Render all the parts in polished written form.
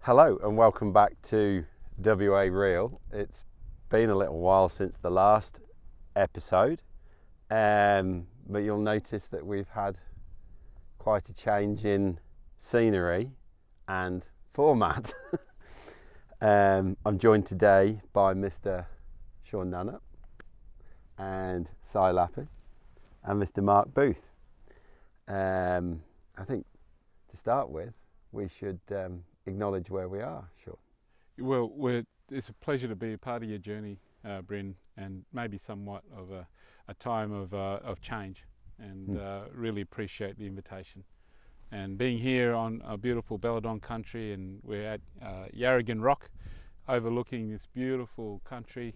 Hello and welcome back to WA Real. It's been a little while since the last episode, but you'll notice that we've had quite a change in scenery and format. I'm joined today by Mr. Sean Nannup and Cy Lappin and Mr. Mark Booth. I think to start with, we should acknowledge where we are, Sean. Well, it's a pleasure to be a part of your journey, Bryn, and maybe somewhat of a time of change, and really appreciate the invitation. And being here on a beautiful Belladon country, and we're at Yarragon Rock, overlooking this beautiful country,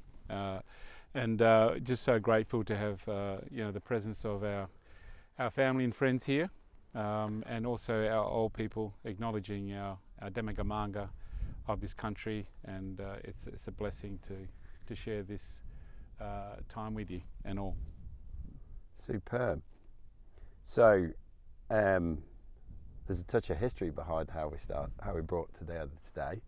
and just so grateful to have the presence of our family and friends here, and also our old people, acknowledging our demagamanga of this country, and it's a blessing to share this time with you and all. Superb. So there's a touch of history behind how we brought together today.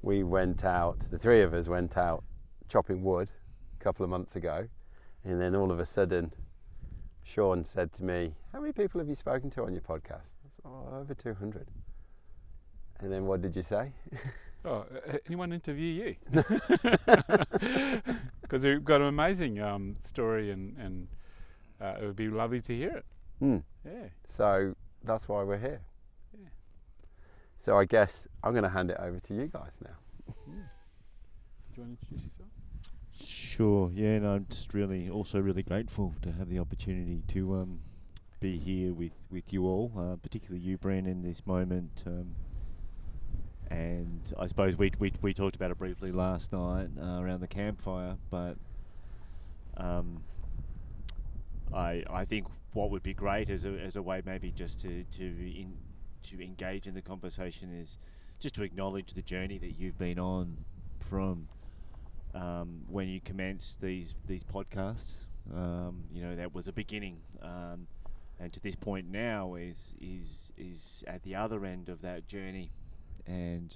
We went out, the three of us went out chopping wood a couple of months ago, and then all of a sudden Sean said to me, "How many people have you spoken to on your podcast?" I said, over 200. And then what did you say? Anyone interview you? Because we've got an amazing story, and it would be lovely to hear it. Yeah. So that's why we're here. Yeah. So I guess I'm going to hand it over to you guys now. Do you want to introduce yourself? Sure. Yeah, no, I'm just also really grateful to have the opportunity to be here with you all, particularly you, Bren, in this moment. And I suppose we talked about it briefly last night around the campfire, but I think what would be great as a way maybe just to engage in the conversation is just to acknowledge the journey that you've been on from when you commenced these podcasts. That was a beginning, and to this point now is at the other end of that journey. And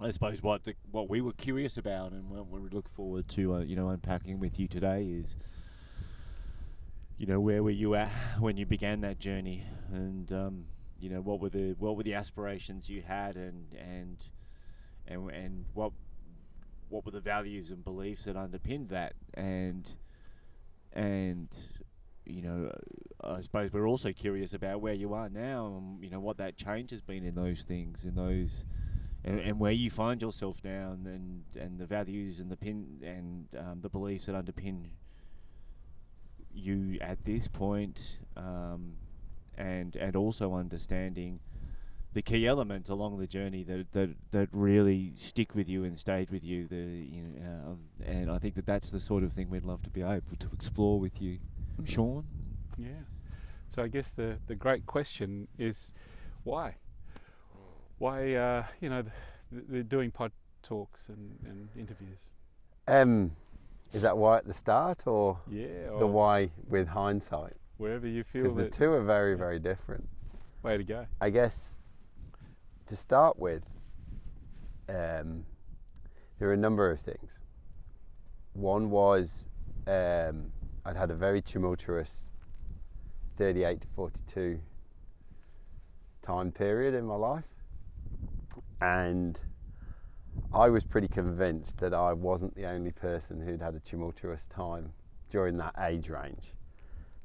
I suppose what we were curious about and what we look forward to unpacking with you today is where were you at when you began that journey, and what were the aspirations you had, and what were the values and beliefs that underpinned that, and I suppose we're also curious about where you are now, and what that change has been in those things, and where you find yourself now, and the values and the beliefs that underpin you at this point, and also understanding the key elements along the journey that really stick with you and stayed with you. And I think that's the sort of thing we'd love to be able to explore with you, Sean. Yeah. So I guess the great question is why? Why they're doing pod talks and interviews? Is that why at the start, or the why with hindsight? Wherever you feel that. Because the two are very, very different. Way to go. I guess to start with, there are a number of things. One was I'd had a very tumultuous 38 to 42 time period in my life, and I was pretty convinced that I wasn't the only person who'd had a tumultuous time during that age range.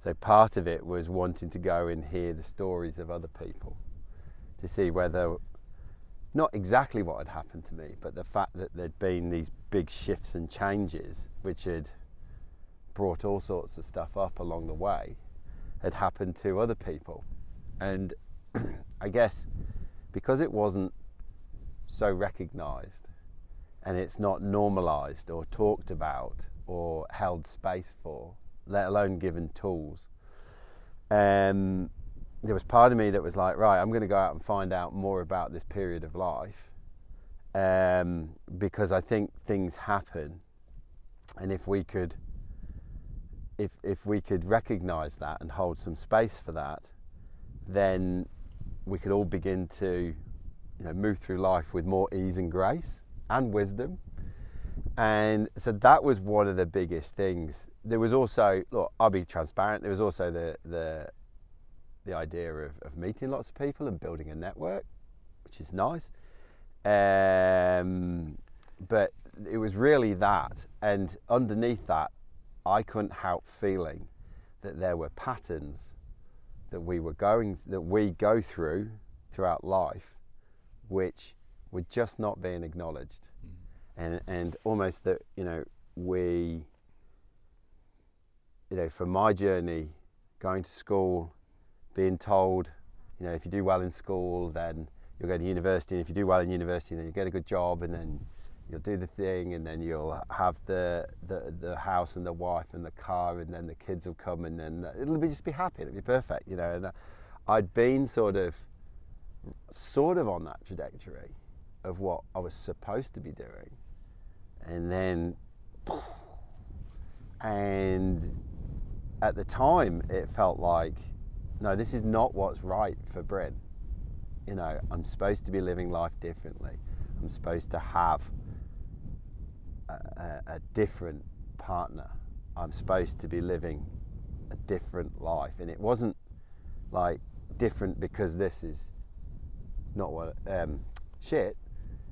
So part of it was wanting to go and hear the stories of other people to see whether, not exactly what had happened to me, but the fact that there'd been these big shifts and changes which had brought all sorts of stuff up along the way had happened to other people. And I guess because it wasn't so recognised, and it's not normalised or talked about or held space for, let alone given tools, there was part of me that was like, right, I'm going to go out and find out more about this period of life, because I think things happen, and if we could recognise that and hold some space for that, then we could all begin to move through life with more ease and grace and wisdom. And so that was one of the biggest things. There was also, look, I'll be transparent, there was also the idea of meeting lots of people and building a network, which is nice. But it was really that, and underneath that, I couldn't help feeling that there were patterns that we go through throughout life, which were just not being acknowledged. And almost that, for my journey, going to school, being told, if you do well in school, then you'll go to university, and if you do well in university, then you get a good job, and then you'll do the thing, and then you'll have the house and the wife and the car, and then the kids will come, and then just be happy, it'll be perfect, And I'd been sort of on that trajectory of what I was supposed to be doing. And then, and at the time, it felt like, no, this is not what's right for Bryn. I'm supposed to be living life differently. I'm supposed to have a different partner. I'm supposed to be living a different life. And it wasn't like different because this is not what, shit.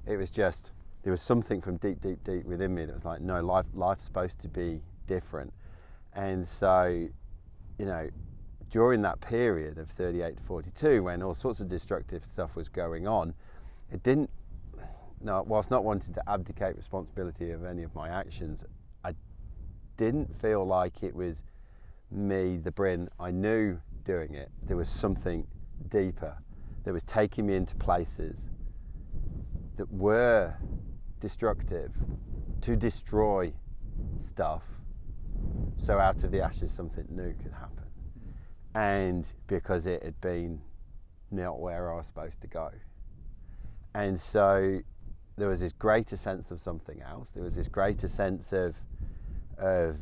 It was just, there was something from deep within me that was like, no, life's supposed to be different. And so, during that period of 38 to 42, when all sorts of destructive stuff was going on, whilst not wanting to abdicate responsibility of any of my actions, I didn't feel like it was me, the Bryn I knew, doing it. There was something deeper that was taking me into places that were destructive to destroy stuff, so out of the ashes something new could happen. And because it had been not where I was supposed to go. And so there was this greater sense of something else. There was this greater sense of a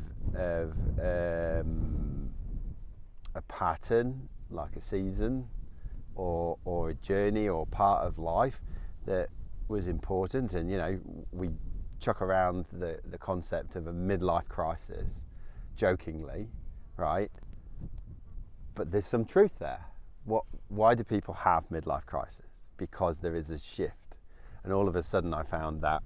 pattern, like a season or a journey or part of life that was important. And we chuck around the concept of a midlife crisis jokingly, right? But there's some truth there. Why do people have midlife crisis? Because there is a shift. And all of a sudden I found that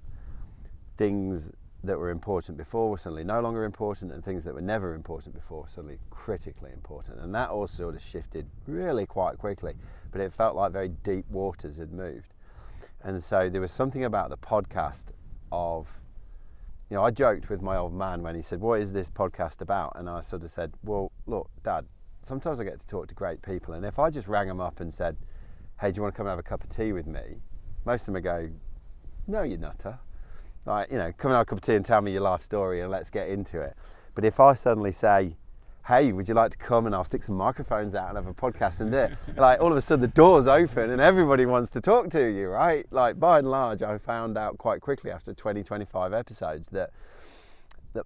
things that were important before were suddenly no longer important, and things that were never important before were suddenly critically important. And that all sort of shifted really quite quickly, but it felt like very deep waters had moved. And so there was something about the podcast of, I joked with my old man when he said, what is this podcast about? And I sort of said, well, look, Dad, sometimes I get to talk to great people, and if I just rang them up and said, hey, do you want to come and have a cup of tea with me? Most of them would go, no, you nutter. Like, come and have a cup of tea and tell me your life story and let's get into it. But if I suddenly say, hey, would you like to come and I'll stick some microphones out and have a podcast and do it, like all of a sudden the doors open and everybody wants to talk to you, right? Like, by and large, I found out quite quickly after 20-25 episodes that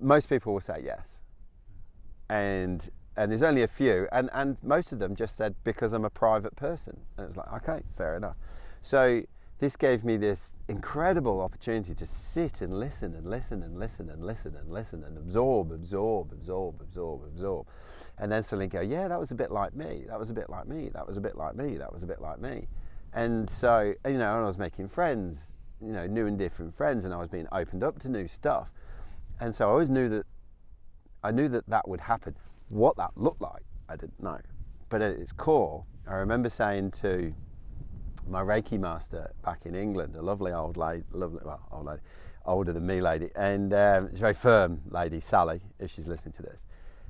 most people will say yes. And there's only a few, and most of them just said, because I'm a private person. And it's like, okay, fair enough. So this gave me this incredible opportunity to sit and listen and listen and listen and listen and listen and absorb. And then suddenly go, yeah, that was a bit like me. That was a bit like me. That was a bit like me. That was a bit like me. And so, and I was making friends, new and different friends, and I was being opened up to new stuff. And so I always knew that would happen. What that looked like, I didn't know. But at its core, I remember saying to my Reiki master back in England, a lovely old lady, older than me lady, and she's a very firm lady, Sally, if she's listening to this.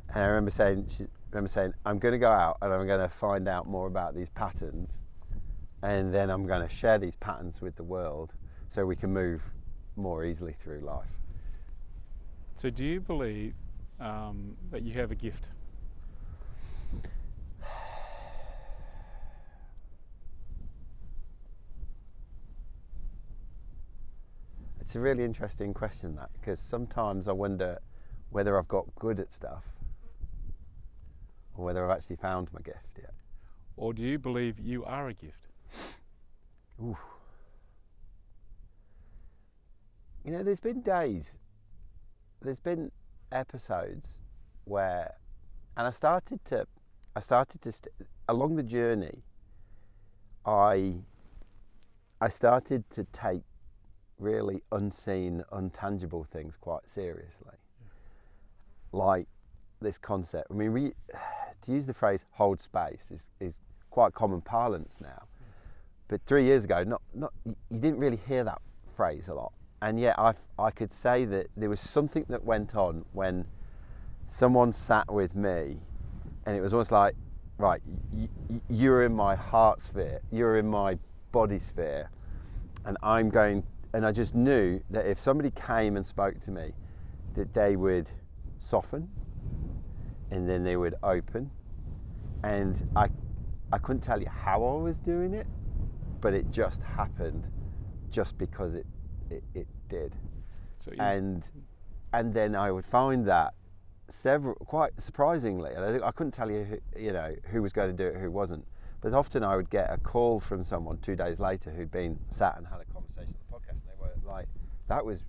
And I remember saying, I'm going to go out and I'm going to find out more about these patterns, and then I'm going to share these patterns with the world so we can move more easily through life. So do you believe that you have a gift? It's a really interesting question, that, because sometimes I wonder whether I've got good at stuff or whether I've actually found my gift yet. Or do you believe you are a gift? Ooh. you know, there's been days, there's been episodes where, and I started to along the journey, I started to take really unseen, untangible things quite seriously. Like this concept. I mean, to use the phrase "hold space" is quite common parlance now, but 3 years ago, not you didn't really hear that phrase a lot. And yet, I could say that there was something that went on when someone sat with me, and it was almost like, right, you're in my heart sphere, you're in my body sphere, and and I just knew that if somebody came and spoke to me, that they would soften, and then they would open, and I couldn't tell you how I was doing it, but it just happened, just because it did. So and then I would find that quite surprisingly, and I couldn't tell you who was going to do it, who wasn't, but often I would get a call from someone 2 days later who'd been sat and had a conversation on the podcast, and they were like, that was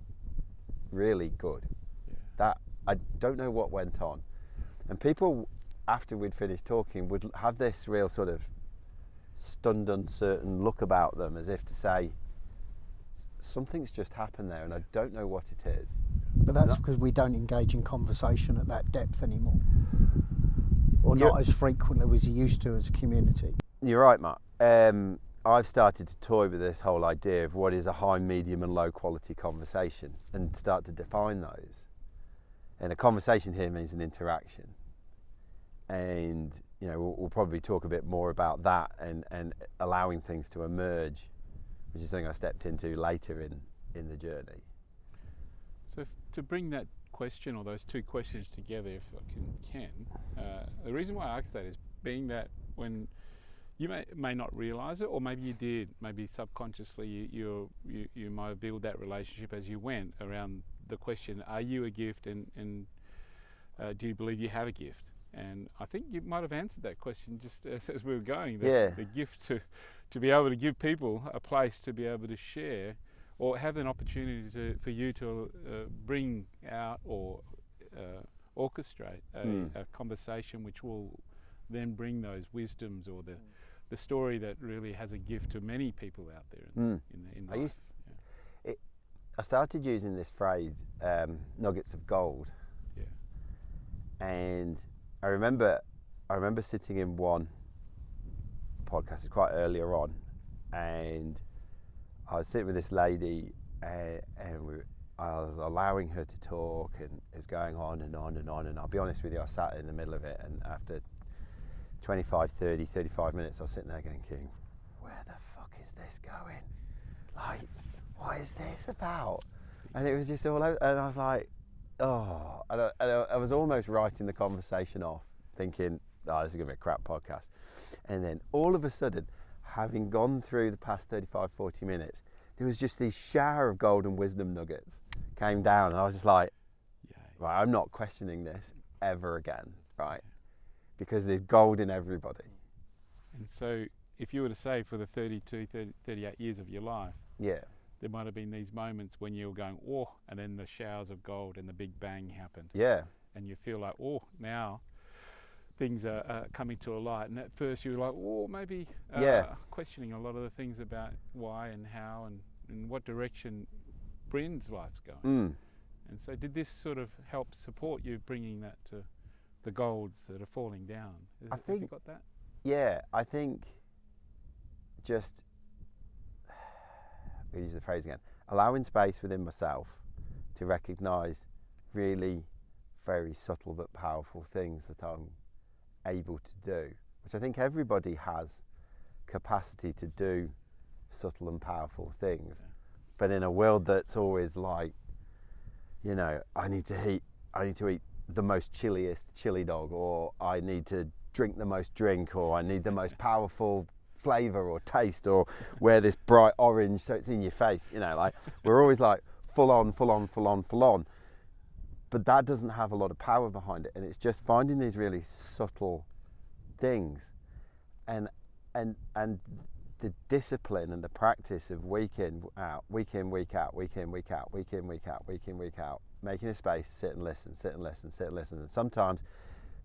really good. That, I don't know what went on. And people, after we'd finished talking, would have this real sort of stunned, uncertain look about them, as if to say, something's just happened there and I don't know what it is. But that's because we don't engage in conversation at that depth anymore, or not as frequently as you used to as a community. You're right, Matt. I've started to toy with this whole idea of what is a high, medium and low quality conversation, and start to define those. And a conversation here means an interaction. And we'll probably talk a bit more about that and allowing things to emerge, which is something I stepped into later in the journey. So to bring that question, or those two questions together, if I can, the reason why I asked that is being that when you may not realise it, or maybe you did, maybe subconsciously you might have built that relationship as you went around the question, are you a gift, and do you believe you have a gift? And I think you might have answered that question just as we were going. The gift to be able to give people a place to be able to share, or have an opportunity for you to bring out or orchestrate a conversation which will then bring those wisdoms, or the story that really has a gift to many people out there in life. I started using this phrase, nuggets of gold. Yeah. And I remember sitting in one podcast quite earlier on, and I was sitting with this lady, and I was allowing her to talk, and it was going on and on and on, and I'll be honest with you, I sat in the middle of it, and after 25, 30, 35 minutes I was sitting there thinking, where the fuck is this going? Like, what is this about? And it was just all over, and I was like, oh, and I was almost writing the conversation off, thinking, oh, this is going to be a crap podcast. And then all of a sudden, having gone through the past 35, 40 minutes, there was just this shower of golden wisdom nuggets came down, and I was just like, right, I'm not questioning this ever again, right? Because there's gold in everybody. And so if you were to say for the 38 years of your life, there might have been these moments when you were going, oh, and then the showers of gold and the big bang happened. Yeah. And you feel like, oh, now things are coming to a light. And at first you were like, oh, maybe questioning a lot of the things about why and how and what direction Bryn's life's going. And so did this sort of help support you bringing that to the golds that are falling down? Have you got that? Yeah, I think just, I'll use the phrase again, allowing space within myself to recognise really very subtle but powerful things that I'm able to do, which I think everybody has capacity to do subtle and powerful things, but in a world that's always like, I need to eat the most chilliest chili dog, or I need to drink the most drink, or I need the most powerful flavour or taste, or wear this bright orange so it's in your face, like we're always like full on, but that doesn't have a lot of power behind it, and it's just finding these really subtle things, and the discipline and the practice of week in, out, week in, week out, week in, week out, week in, week out, week in, week out, making a space, sit and listen, sit and listen, sit and listen. And sometimes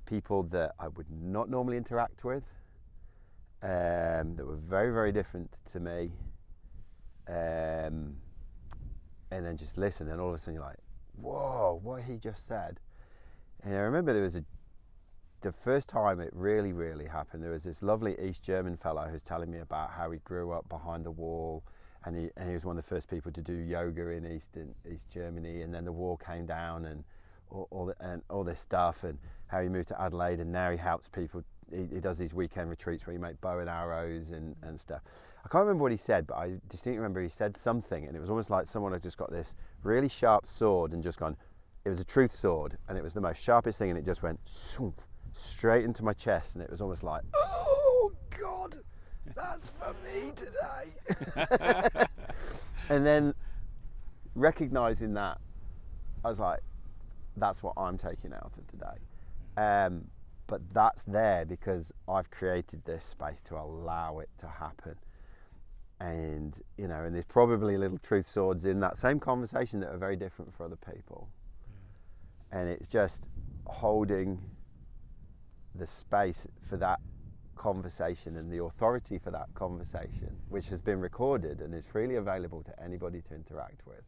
people that I would not normally interact with, that were very, very different to me, and then just listen, and all of a sudden you're like, whoa, what he just said. And I remember there was the first time it really, really happened, there was this lovely East German fellow who's telling me about how he grew up behind the wall, and he was one of the first people to do yoga in East Germany, and then the wall came down and all this stuff, and how he moved to Adelaide, and now he helps people. He does these weekend retreats where he makes bow and arrows and stuff. I can't remember what he said, but I distinctly remember he said something, and it was almost like someone had just got this really sharp sword and just gone, it was a truth sword, and it was the most sharpest thing, and it just went straight into my chest, and it was almost like, oh God, that's for me today. And then recognizing that, I was like, that's what I'm taking out of today. But that's there because I've created this space to allow it to happen. And, you know, and there's probably little truth swords in that same conversation that are very different for other people. And it's just holding the space for that conversation and the authority for that conversation, which has been recorded and is freely available to anybody to interact with,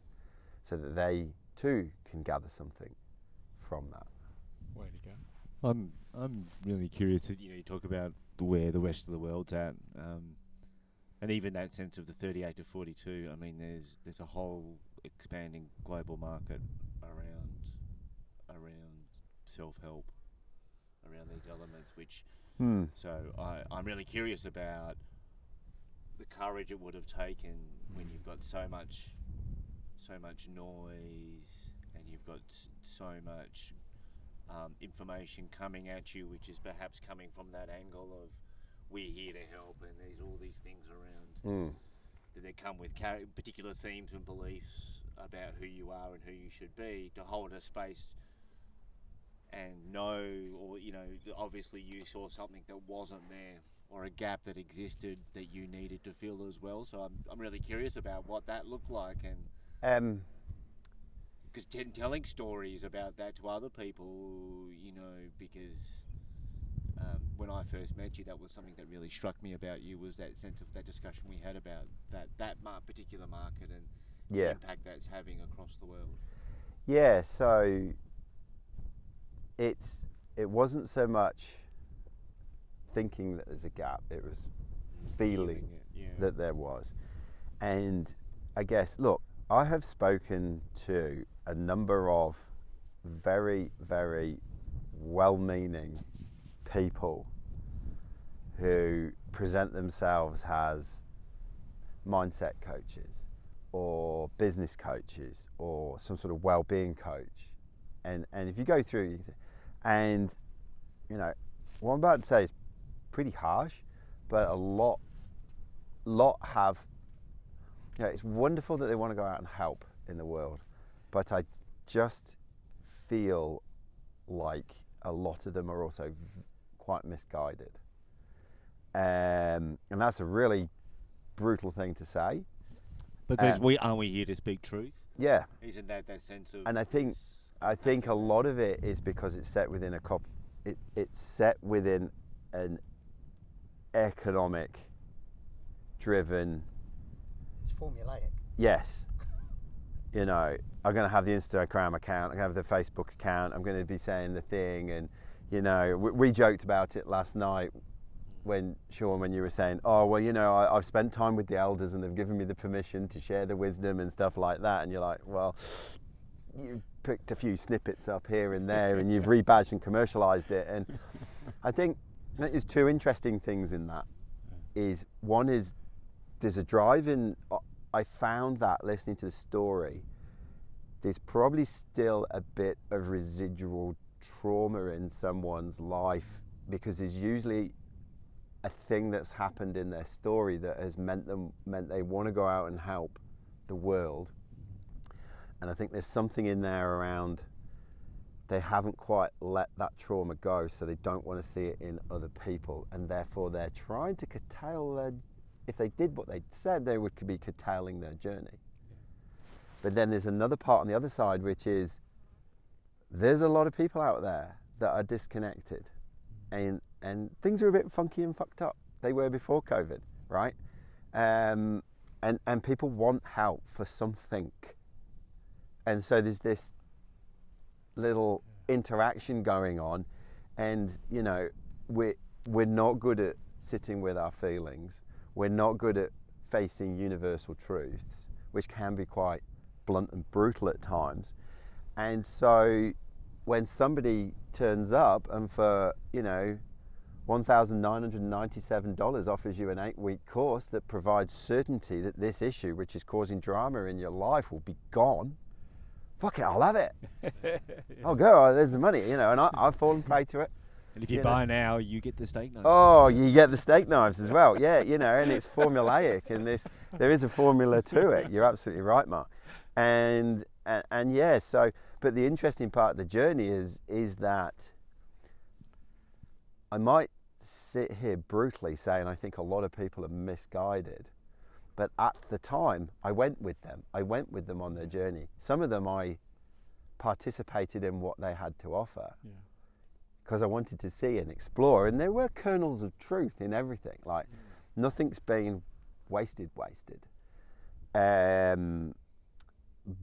so that they too can gather something from that. Way to go. I'm really curious. You talk about where the rest of the world's at, and even that sense of the 38 to 42. I mean, there's a whole expanding global market around self-help, around these elements. Which, so I'm really curious about the courage it would have taken when you've got so much noise, and you've got so much information coming at you, which is perhaps coming from that angle of we're here to help, and there's all these things around that they come with particular themes and beliefs about who you are and who you should be, to hold a space and know, or obviously you saw something that wasn't there, or a gap that existed that you needed to fill as well. So I'm really curious about what that looked like, and because telling stories about that to other people, because when I first met you, that was something that really struck me about you, was that sense of that discussion we had about that particular market and the impact that's having across the world. Yeah, so it wasn't so much thinking that there's a gap, it was feeling that there was. And I guess, look, I have spoken to a number of very, very well-meaning people who present themselves as mindset coaches or business coaches or some sort of well-being coach. And if you go through, you can see, and what I'm about to say is pretty harsh, but a lot have, it's wonderful that they want to go out and help in the world, but I just feel like a lot of them are also quite misguided. And that's a really brutal thing to say. But aren't we here to speak truth? Yeah. Isn't that sense of? And I think a lot of it is because it's set within it's set within an economic driven. It's formulaic. Yes. I'm going to have the Instagram account, I'm going to have the Facebook account, I'm going to be saying the thing, and we joked about it last night when Sean, when you were saying, oh well, I've spent time with the elders and they've given me the permission to share the wisdom and stuff like that, and you're like, well, you picked a few snippets up here and there and you've rebadged and commercialized it. And I think there's two interesting things in that. Is one is there's a drive in. I found that listening to the story, there's probably still a bit of residual trauma in someone's life, because there's usually a thing that's happened in their story that has meant they want to go out and help the world. And I think there's something in there around they haven't quite let that trauma go, so they don't want to see it in other people, and therefore they're trying to curtail their if they did what they said, they would be curtailing their journey. But then there's another part on the other side, which is there's a lot of people out there that are disconnected, and things are a bit funky and fucked up. They were before COVID, right? And people want help for something, and so there's this little interaction going on, and you know, we're not good at sitting with our feelings. We're not good at facing universal truths, which can be quite blunt and brutal at times. And so when somebody turns up and for, you know, $1,997 offers you an 8-week course that provides certainty that this issue, which is causing drama in your life, will be gone, fuck it, I'll have it. Yeah. I'll go, there's the money, you know, and I've fallen prey to it. And if you buy now, you get the steak knives. Oh, you get the steak knives as well. Yeah, you know, and it's formulaic, and there is a formula to it. You're absolutely right, Mark. And yeah, so, but the interesting part of the journey is that I might sit here brutally saying I think a lot of people are misguided, but at the time I went with them. I went with them on their journey. Some of them I participated in what they had to offer. Yeah. Because I wanted to see and explore, and there were kernels of truth in everything. Like nothing's been wasted.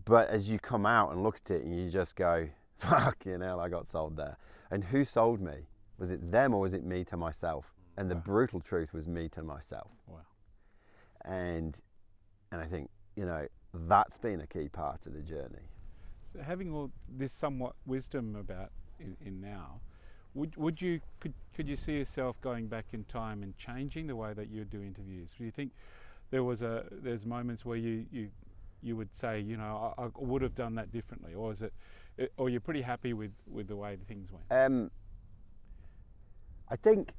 But as you come out and look at it, and you just go, "Fucking hell, I got sold there." And who sold me? Was it them or was it me to myself? And the brutal truth was me to myself. Wow. And I think, you know, that's been a key part of the journey. So having all this somewhat wisdom about in now. Could you see yourself going back in time and changing the way that you do interviews? Do you think there's moments where you would say, you know, I would have done that differently, or is it, or you're pretty happy with the way things went? I think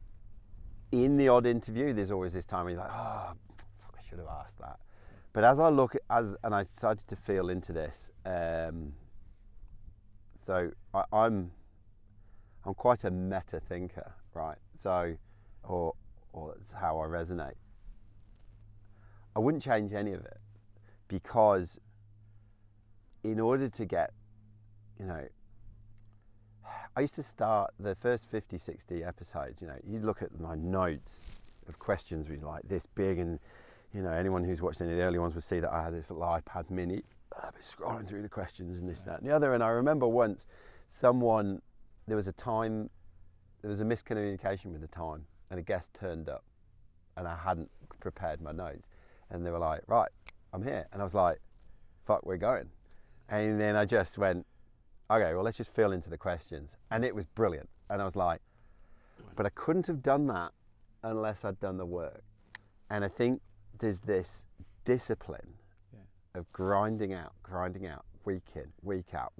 in the odd interview, there's always this time where you're like, oh, fuck, I should have asked that. But as I look and I started to feel into this, so I'm quite a meta thinker, right? So, or that's how I resonate. I wouldn't change any of it, because in order to get, you know, I used to start the first 50, 60 episodes, you know, you look at my notes of questions which like this big, and, you know, anyone who's watched any of the early ones would see that I had this little iPad mini, I'd be scrolling through the questions and this, that, and the other. And I remember once there was a miscommunication with the time, and a guest turned up, and I hadn't prepared my notes, and they were like, right, I'm here. And I was like, fuck, we're going. And then I just went, okay, well, let's just fill into the questions. And it was brilliant. And I was like, but I couldn't have done that unless I'd done the work. And I think there's this discipline of grinding out, week in, week out,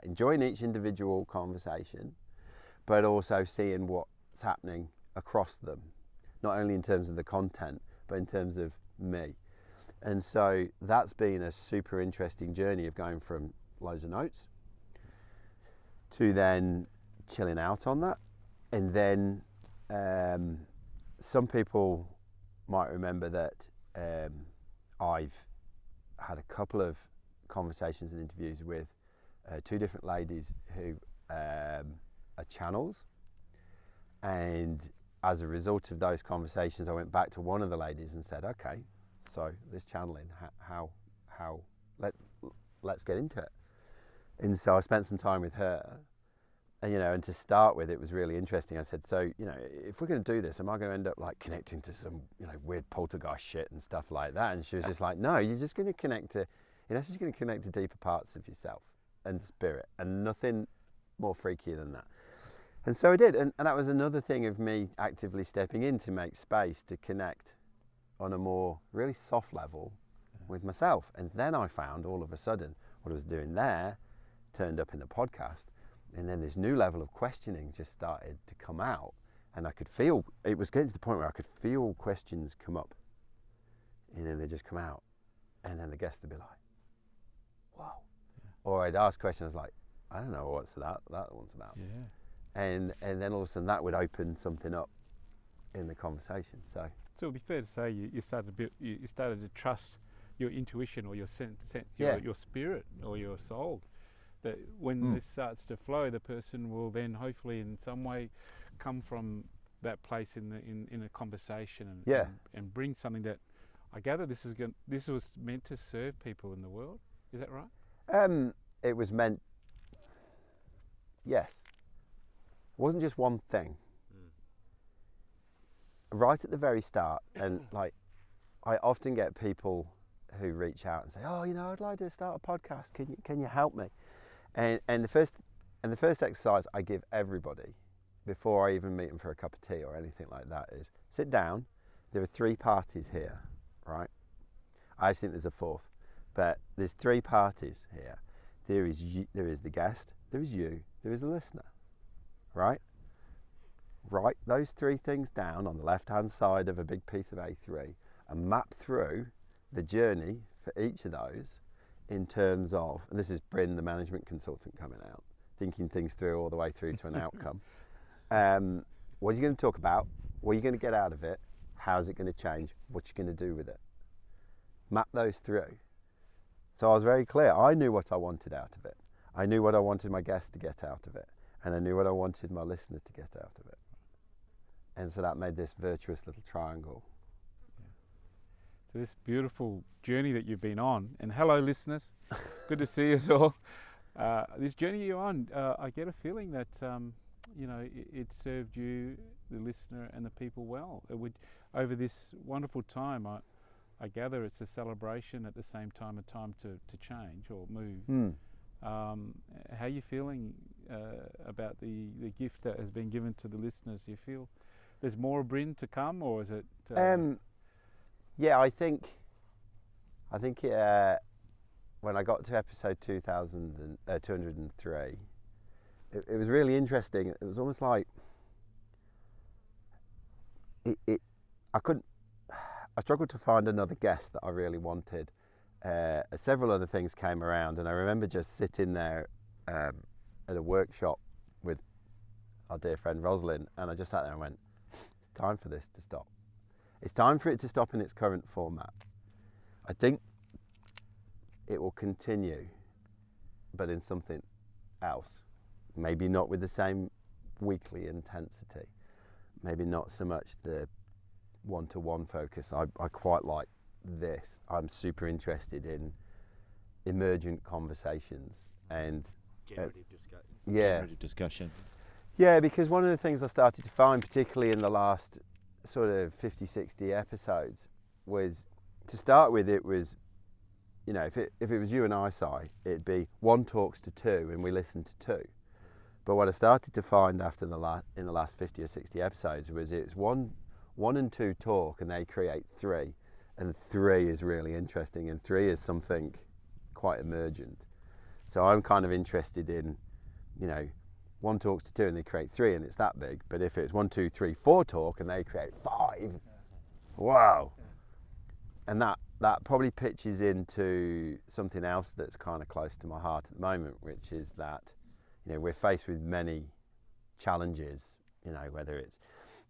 enjoying each individual conversation, but also seeing what's happening across them, not only in terms of the content, but in terms of me. And so that's been a super interesting journey of going from loads of notes to then chilling out on that. And then some people might remember that I've had a couple of conversations and interviews with 2 different ladies who are channels, and as a result of those conversations I went back to one of the ladies and said, okay, so this channeling, let's get into it. And so I spent some time with her, and, you know, and to start with, it was really interesting. I said, so, you know, if we're going to do this, am I going to end up like connecting to some, you know, weird poltergeist shit and stuff like that? And she was just like, no, you're just going to connect to, you're actually going to connect to deeper parts of yourself and spirit, and nothing more freaky than that. And so I did, and that was another thing of me actively stepping in to make space to connect on a more really soft level with myself. And then I found all of a sudden what I was doing there turned up in the podcast, and then this new level of questioning just started to come out, and I could feel, it was getting to the point where I could feel questions come up, and then they just come out, and then the guest would be like, wow. Or I'd ask questions like, I don't know what's that one's about. Yeah. And then all of a sudden that would open something up in the conversation. So So it'd be fair to say you started to trust your intuition or your Yeah. your spirit or your soul. That when Mm. this starts to flow, the person will then hopefully in some way come from that place in a conversation and bring something that I gather this was meant to serve people in the world. Is that right? It was meant. Yes. It wasn't just one thing. Right at the very start, and like, I often get people who reach out and say, "Oh, I'd like to start a podcast. Can you help me?" And the first exercise I give everybody before I even meet them for a cup of tea or anything like that is sit down. There are 3 parties here, right? I think there's a 4th, but there's 3 parties here. There is the guest, there is you, there is the listener, right? Write those 3 things down on the left-hand side of a big piece of A3 and map through the journey for each of those in terms of, and this is Bryn, the management consultant, coming out, thinking things through all the way through to an outcome. What are you going to talk about? What are you going to get out of it? How's it going to change? What you're going to do with it? Map those through. So I was very clear. I knew what I wanted out of it. I knew what I wanted my guest to get out of it. And I knew what I wanted my listener to get out of it. And so that made this virtuous little triangle. So this beautiful journey that you've been on, and hello listeners, good to see us all. This journey you're on, I get a feeling that it served you, the listener, and the people well. Over this wonderful time, I gather it's a celebration at the same time, a time to change or move. How are you feeling about the gift that has been given to the listeners? Do you feel there's more Bryn to come, or is it? Yeah, I think when I got to episode 203, it was really interesting. It was almost like I struggled to find another guest that I really wanted. Several other things came around, and I remember just sitting there at a workshop with our dear friend Rosalind, and I just sat there and went, it's time for this to stop. It's time for it to stop in its current format. I think it will continue, but in something else. Maybe not with the same weekly intensity. Maybe not so much the one-to-one focus. I quite like this. I'm super interested in emergent conversations and generative discussion. Yeah, because one of the things I started to find, particularly in the last sort of 50, 60 episodes, was, to start with, it was, if it was you and I, Si, it'd be 1 talks to 2 and we listen to 2. But what I started to find in the last 50 or 60 episodes was it's one and 2 talk and they create 3, and 3 is really interesting, and 3 is something quite emergent. So I'm kind of interested in, 1 talks to 2 and they create 3 and it's that big. But if it's 1, 2, 3, 4 talk and they create 5, wow. And that probably pitches into something else that's kind of close to my heart at the moment, which is that, we're faced with many challenges, whether it's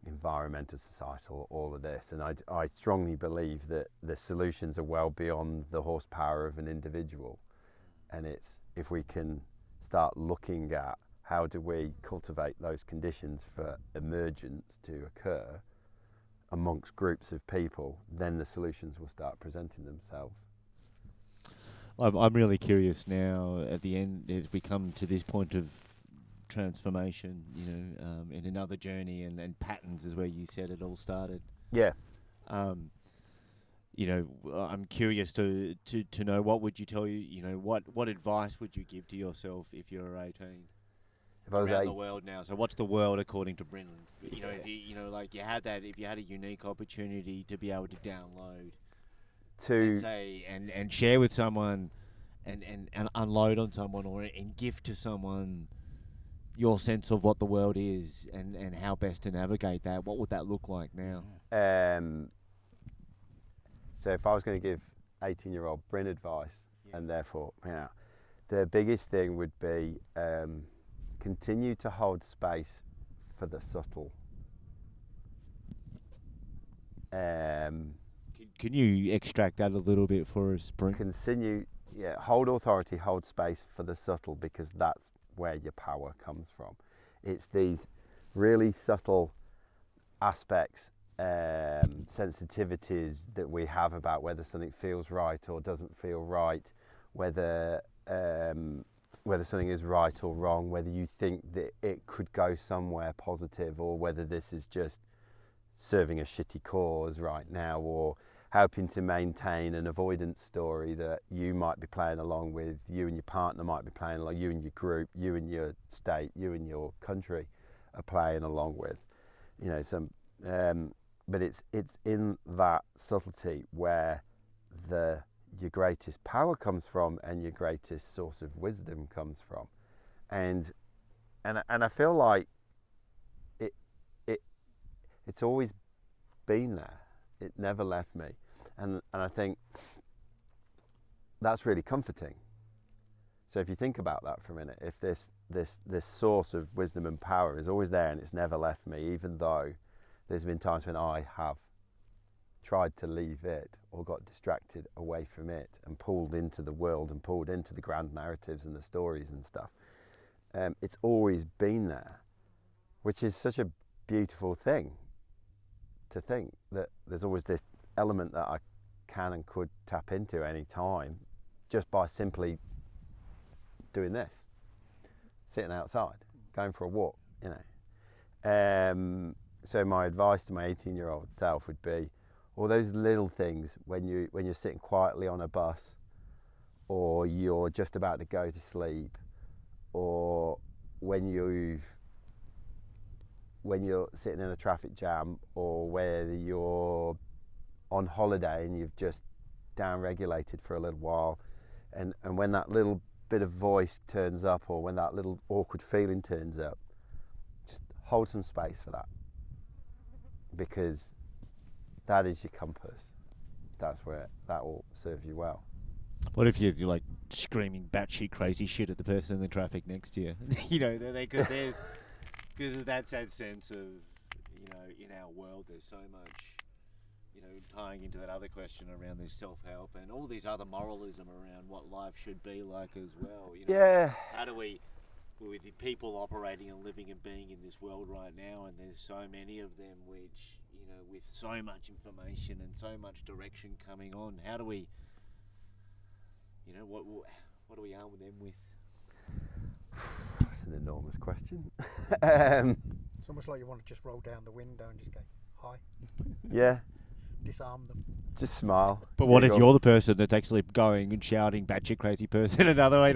environmental, societal, all of this. And I strongly believe that the solutions are well beyond the horsepower of an individual. And it's, if we can start looking at how do we cultivate those conditions for emergence to occur amongst groups of people, then the solutions will start presenting themselves. I'm really curious now at the end, as we come to this point of transformation, in another journey, and patterns is where you said it all started. Yeah. I'm curious to know, what would you tell what advice would you give to yourself if you're 18? If I was around the world now. So what's the world according to Bryn? If you had a unique opportunity to be able to download and say and share with someone and unload on someone and gift to someone your sense of what the world is and how best to navigate that, what would that look like now? So if I was going to give 18-year-old Bryn advice, and therefore, the biggest thing would be continue to hold space for the subtle. Can you extract that a little bit for us, Brent? Hold authority, hold space for the subtle, because that's where your power comes from. It's these really subtle aspects, sensitivities that we have about whether something feels right or doesn't feel right, whether something is right or wrong, whether you think that it could go somewhere positive, or whether this is just serving a shitty cause right now, or helping to maintain an avoidance story that you might be playing along with, you and your partner might be playing along, you and your group, you and your state, you and your country are playing along with. But it's in that subtlety where your greatest power comes from, and your greatest source of wisdom comes from. And I feel like it's always been there. It never left me. And I think that's really comforting. So if you think about that for a minute, if this source of wisdom and power is always there and it's never left me, even though there's been times when I have tried to leave it or got distracted away from it and pulled into the world and pulled into the grand narratives and the stories and stuff, it's always been there, which is such a beautiful thing to think that there's always this element that I can and could tap into any time just by simply doing this, sitting outside, going for a walk, So my advice to my 18-year-old self would be all those little things when you're sitting quietly on a bus, or you're just about to go to sleep, or when you're sitting in a traffic jam, or whether you're on holiday and you've just down-regulated for a little while, and when that little bit of voice turns up, or when that little awkward feeling turns up, just hold some space for that, because that is your compass. That's where that will serve you well. What if you're like screaming batshit crazy shit at the person in the traffic next to you? Because that's that sense of, in our world there's so much, tying into that other question around this self-help and all these other moralism around what life should be like as well. Yeah. How do we, with the people operating and living and being in this world right now, and there's so many of them which, with so much information and so much direction coming on, how do we, what do we arm them with? That's an enormous question. It's almost like you want to just roll down the window and just go, hi. Yeah. Disarm them. Just smile. But what if you're the person that's actually going and shouting batshit crazy person another way?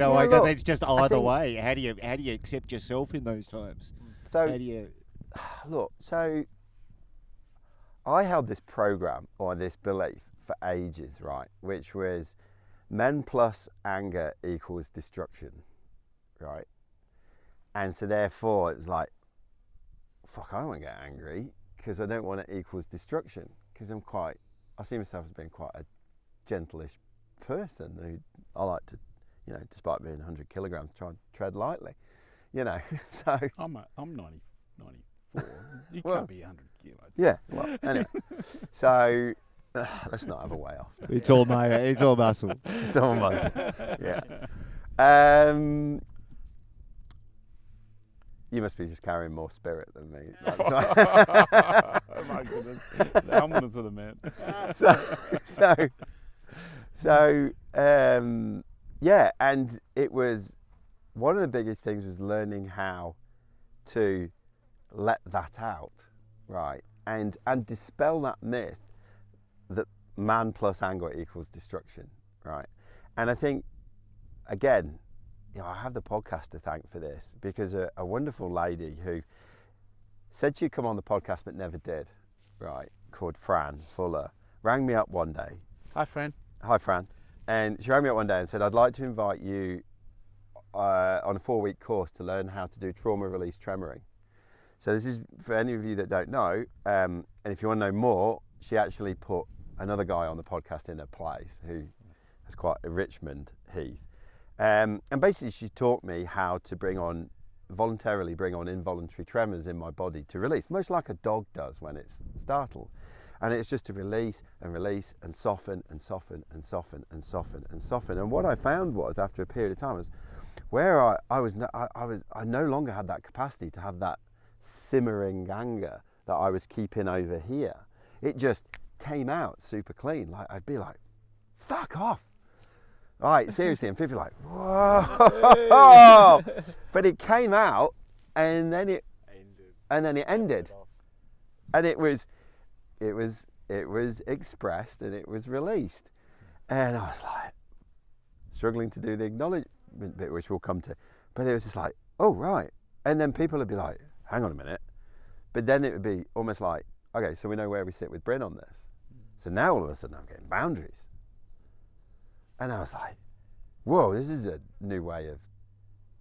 It's just either way. How do you accept yourself in those times? So how do you look? So I held this program or this belief for ages, right? Which was men plus anger equals destruction, right? And so therefore it was like, fuck, I don't want to get angry because I don't want it equals destruction, because I see myself as being quite a gentleish person who I like to, despite being 100 kilograms, try and tread lightly, so. I'm 94. You Well, can't be 100 kilos. Yeah, well, anyway. So, let's not have a way off. It's all it's all muscle. It's all muscle. Yeah. You must be just carrying more spirit than me. Oh my goodness. The humbleness of the man. Yeah, and it was one of the biggest things was learning how to let that out, right? And dispel that myth that man plus anger equals destruction, right? And I think, again, I have the podcast to thank for this, because a wonderful lady who said she'd come on the podcast but never did, right, called Fran Fuller, rang me up one day. Hi, Fran. Hi, Fran. And she rang me up one day and said, I'd like to invite you on a 4-week course to learn how to do trauma release tremoring. So this is for any of you that don't know, and if you want to know more, she actually put another guy on the podcast in her place who has quite a Richmond Heath. And basically she taught me how to voluntarily bring on involuntary tremors in my body to release, much like a dog does when it's startled. And it's just to release and release and soften and soften and soften and soften and soften. And what I found was, after a period of time, was where I no longer had that capacity to have that simmering anger that I was keeping over here. It just came out super clean. Like, I'd be like, fuck off. Right, seriously, and people are like, whoa. But it came out, and then it ended. And it was expressed, and it was released. And I was like, struggling to do the acknowledgement bit, which we'll come to. But it was just like, oh, right. And then people would be like, hang on a minute. But then it would be almost like, okay, so we know where we sit with Bryn on this. So now all of a sudden I'm getting boundaries. And I was like, whoa, this is a new way of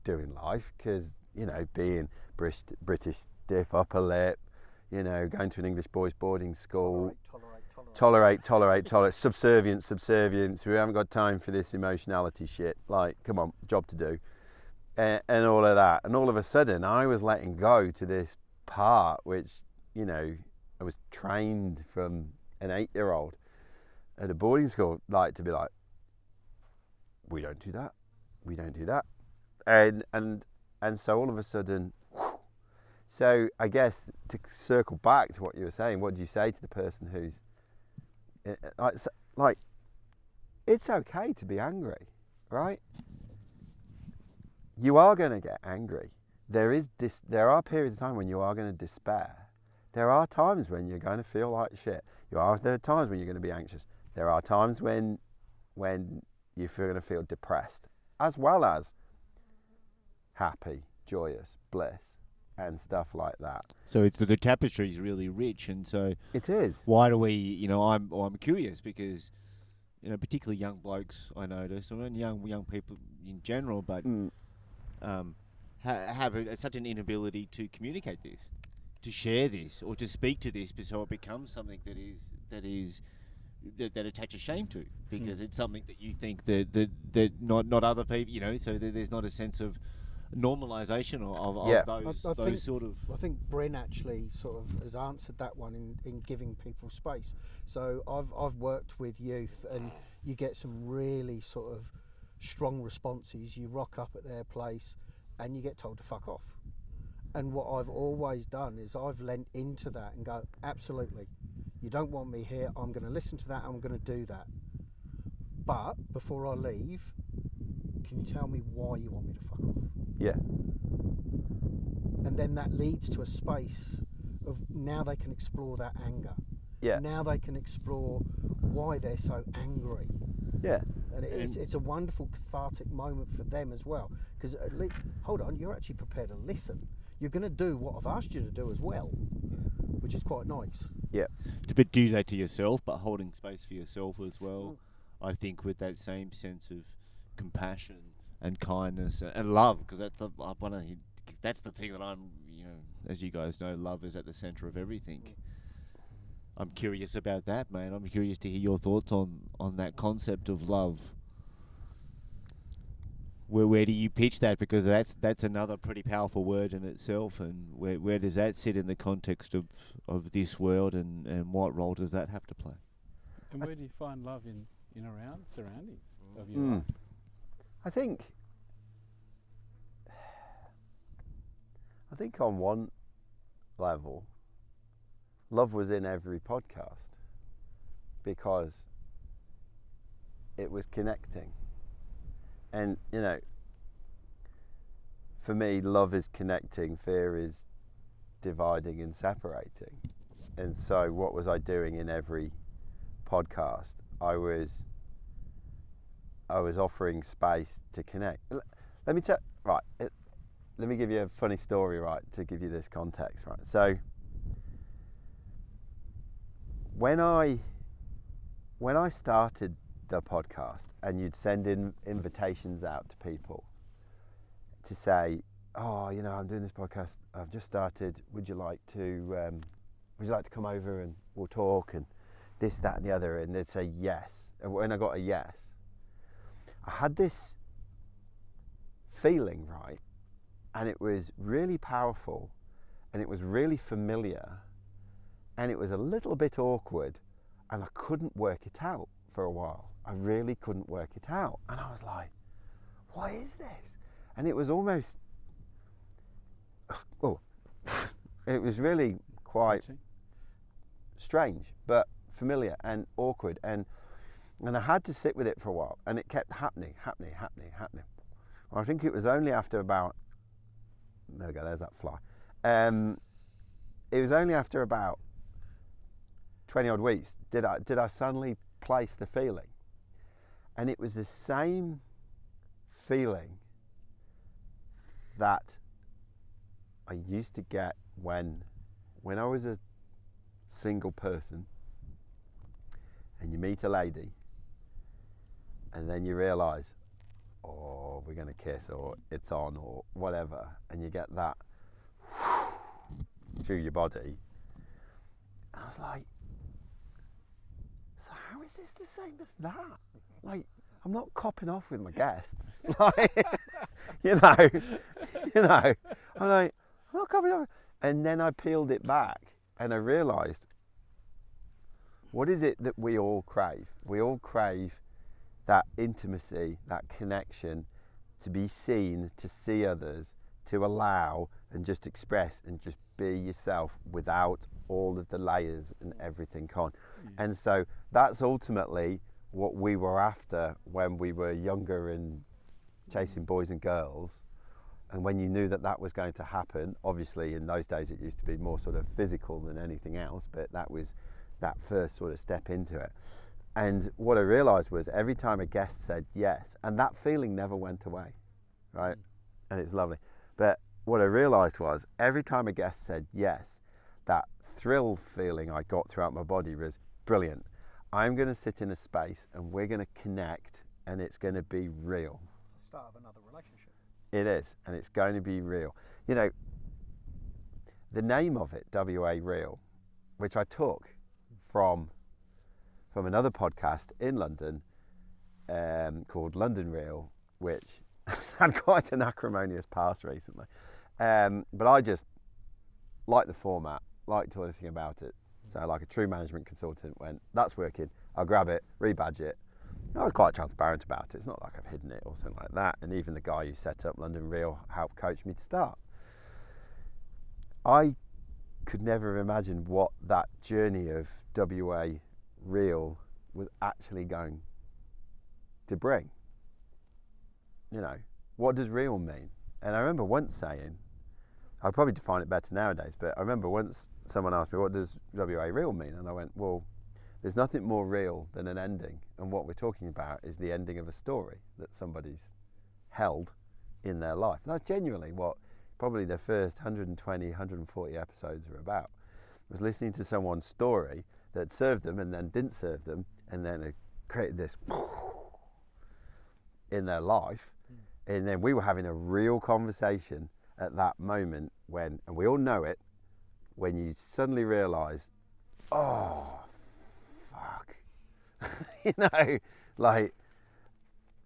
doing life, because, you know, being British stiff upper lip, you know, going to an English boys boarding school, tolerate, subservience, we haven't got time for this emotionality shit, like, come on, job to do, and all of that. And all of a sudden I was letting go to this part which, you know, I was trained from an 8-year-old at a boarding school, like, to be like, we don't do that, and so all of a sudden, so I guess to circle back to what you were saying, what do you say to the person who's like, it's okay to be angry, right? You are going to get angry. There are periods of time when you are going to despair. There are times when you're going to feel like shit. There are times when you're going to be anxious. There are times when you're going to feel depressed, as well as happy, joyous, bliss, and stuff like that. So it's the tapestry is really rich, and so it is. Why do we? You know, I'm curious because, you know, particularly young blokes, I notice, and young people in general, but have such an inability to communicate this, to share this, or to speak to this, so it becomes something that attaches shame to, because it's something that you think that not other people, you know, so there's not a sense of normalisation of those sort of. I think Bryn actually sort of has answered that one in giving people space. So I've worked with youth, and you get some really sort of strong responses. You rock up at their place and you get told to fuck off. And what I've always done is I've lent into that and go, absolutely, you don't want me here, I'm going to listen to that, I'm going to do that. But before I leave, can you tell me why you want me to fuck off? Yeah. And then that leads to a space of, now they can explore that anger. Yeah. Now they can explore why they're so angry. Yeah. And it's a wonderful cathartic moment for them as well. Because hold on, you're actually prepared to listen. You're going to do what I've asked you to do as well, which is quite nice. Yeah. But do that to yourself, but holding space for yourself as well. I think with that same sense of compassion and kindness and love, because that's the thing that I'm, you know, as you guys know, love is at the centre of everything. I'm curious about that, man. I'm curious to hear your thoughts on that concept of love. Where do you pitch that? Because that's another pretty powerful word in itself, and where does that sit in the context of this world, and what role does that have to play? And where do you find love in around surroundings of your life? I think on one level, love was in every podcast because it was connecting. And, you know, for me, love is connecting, fear is dividing and separating. And so what was I doing in every podcast? I was offering space to connect. Let me let me give you a funny story, right, to give you this context, right? So when I started the podcast, and you'd send in invitations out to people to say, oh, you know, I'm doing this podcast, I've just started, would you like to come over and we'll talk and this, that and the other, and they'd say yes. And when I got a yes, I had this feeling, right, and it was really powerful and it was really familiar, and it was a little bit awkward, and I couldn't work it out for a while. I really couldn't work it out, and I was like, what is this? And it was almost, it was really quite strange, but familiar and awkward, and I had to sit with it for a while, and it kept happening. Well, I think it was only after about, there we go, there's that fly. It was only after about 20 odd weeks did I suddenly place the feeling, and it was the same feeling that I used to get when I was a single person, and you meet a lady, and then you realise, oh, we're going to kiss, or it's on, or whatever, and you get that through your body. And I was like, so how is this the same as that? Like, I'm not copping off with my guests. Like, you know, I'm like, I'm not copping off. And then I peeled it back, and I realised, what is it that we all crave? We all crave that intimacy, that connection, to be seen, to see others, to allow and just express and just be yourself without all of the layers and everything on. And so that's ultimately what we were after when we were younger and chasing boys and girls. And when you knew that that was going to happen, obviously in those days it used to be more sort of physical than anything else, but that was that first sort of step into it. And what I realised was every time a guest said yes, and that feeling never went away, right? And it's lovely. But what I realised was every time a guest said yes, that thrill feeling I got throughout my body was brilliant. I'm going to sit in a space and we're going to connect, and it's going to be real. It's the start of another relationship. It is, and it's going to be real. You know, the name of it, WA Real, which I took from another podcast in London called London Real, which had quite an acrimonious past recently. But I just liked the format, liked everything about it. So like a true management consultant went, that's working, I'll grab it, rebadge it. I was quite transparent about it. It's not like I've hidden it or something like that. And even the guy who set up London Real helped coach me to start. I could never imagine what that journey of WA Real was actually going to bring. You know, what does real mean? And I remember once saying, I'd probably define it better nowadays, but I remember once someone asked me, what does WA Real mean? And I went, well, there's nothing more real than an ending, and what we're talking about is the ending of a story that somebody's held in their life. And that's genuinely what probably the first 120, 140 episodes are about, was listening to someone's story that served them and then didn't serve them, and then it created this in their life. And then we were having a real conversation at that moment when, and we all know it, when you suddenly realise, oh, fuck. You know, like,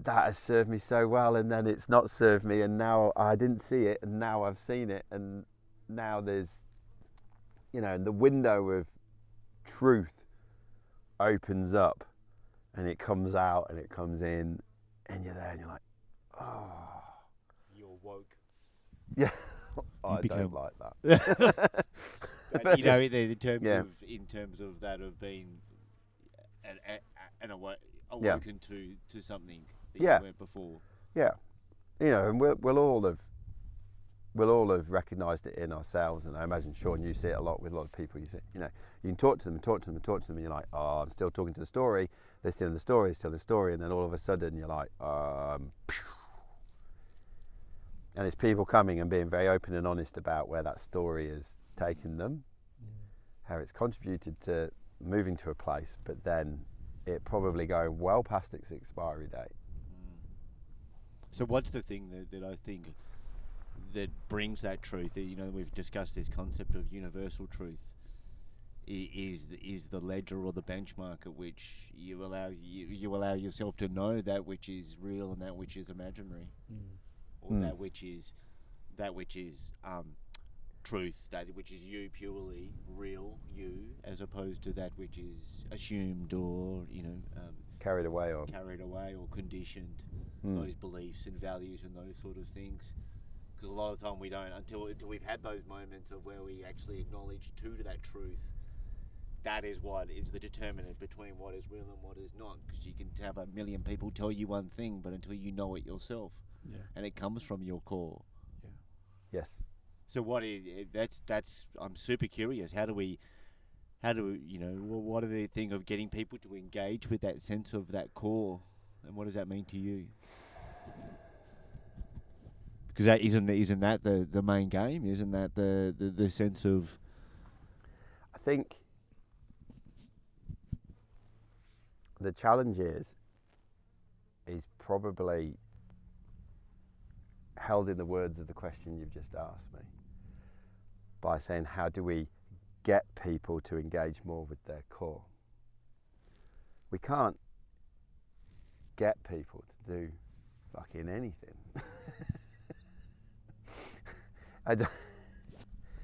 that has served me so well, and then it's not served me, and now I didn't see it, and now I've seen it, and now there's, you know, the window of truth opens up, and it comes out, and it comes in, and you're there, and you're like, oh. You're woke. Yeah. You I become- don't like that. But, you know, in terms of that of being awoken to something that you weren't before. Yeah, you know, and we'll all have recognised it in ourselves, and I imagine, Sean, you see it a lot with a lot of people. You see, you know, you can talk to them, and you're like, oh, I'm still talking to the story. They're still in the story, and then all of a sudden you're like, and it's people coming and being very open and honest about where that story has taken them, how it's contributed to moving to a place, but then it probably going well past its expiry date. So what's the thing that I think that brings that truth? You know, we've discussed this concept of universal truth. Is the ledger or the benchmark at which you allow yourself to know that which is real and that which is imaginary, or that which is truth, that which is you, purely real you, as opposed to that which is assumed or Carried away or conditioned, those beliefs and values and those sort of things. Because a lot of the time we don't, until we've had those moments of where we actually acknowledge to that truth. That is what is the determinant between what is real and what is not. Because you can have a million people tell you one thing, but until you know it yourself, and it comes from your core. Yes. So what is that's I'm super curious. How do we what are the thing of getting people to engage with that sense of that core, and what does that mean to you? Because that isn't that the main game? Isn't that the sense of? I think the challenge is probably held in the words of the question you've just asked me, by saying how do we get people to engage more with their core. We can't get people to do fucking anything.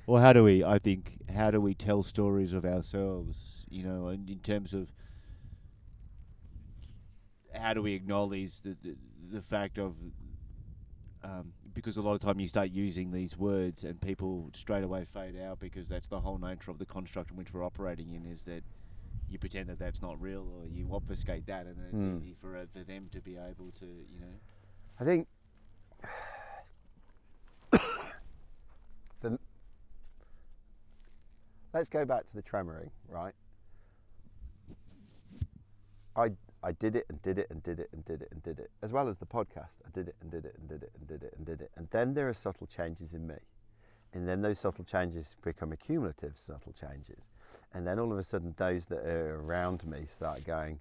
Well, how do we tell stories of ourselves, and in terms of how do we acknowledge the fact of, because a lot of time you start using these words and people straight away fade out, because that's the whole nature of the construct in which we're operating in, is that you pretend that that's not real, or you obfuscate that, and then it's easy for them to be able to, I think let's go back to the tremoring, right? I did it and did it and did it and did it and did it, as well as the podcast. I did it and did it and did it and did it and did it. And then there are subtle changes in me. And then those subtle changes become accumulative subtle changes. And then all of a sudden those that are around me start going,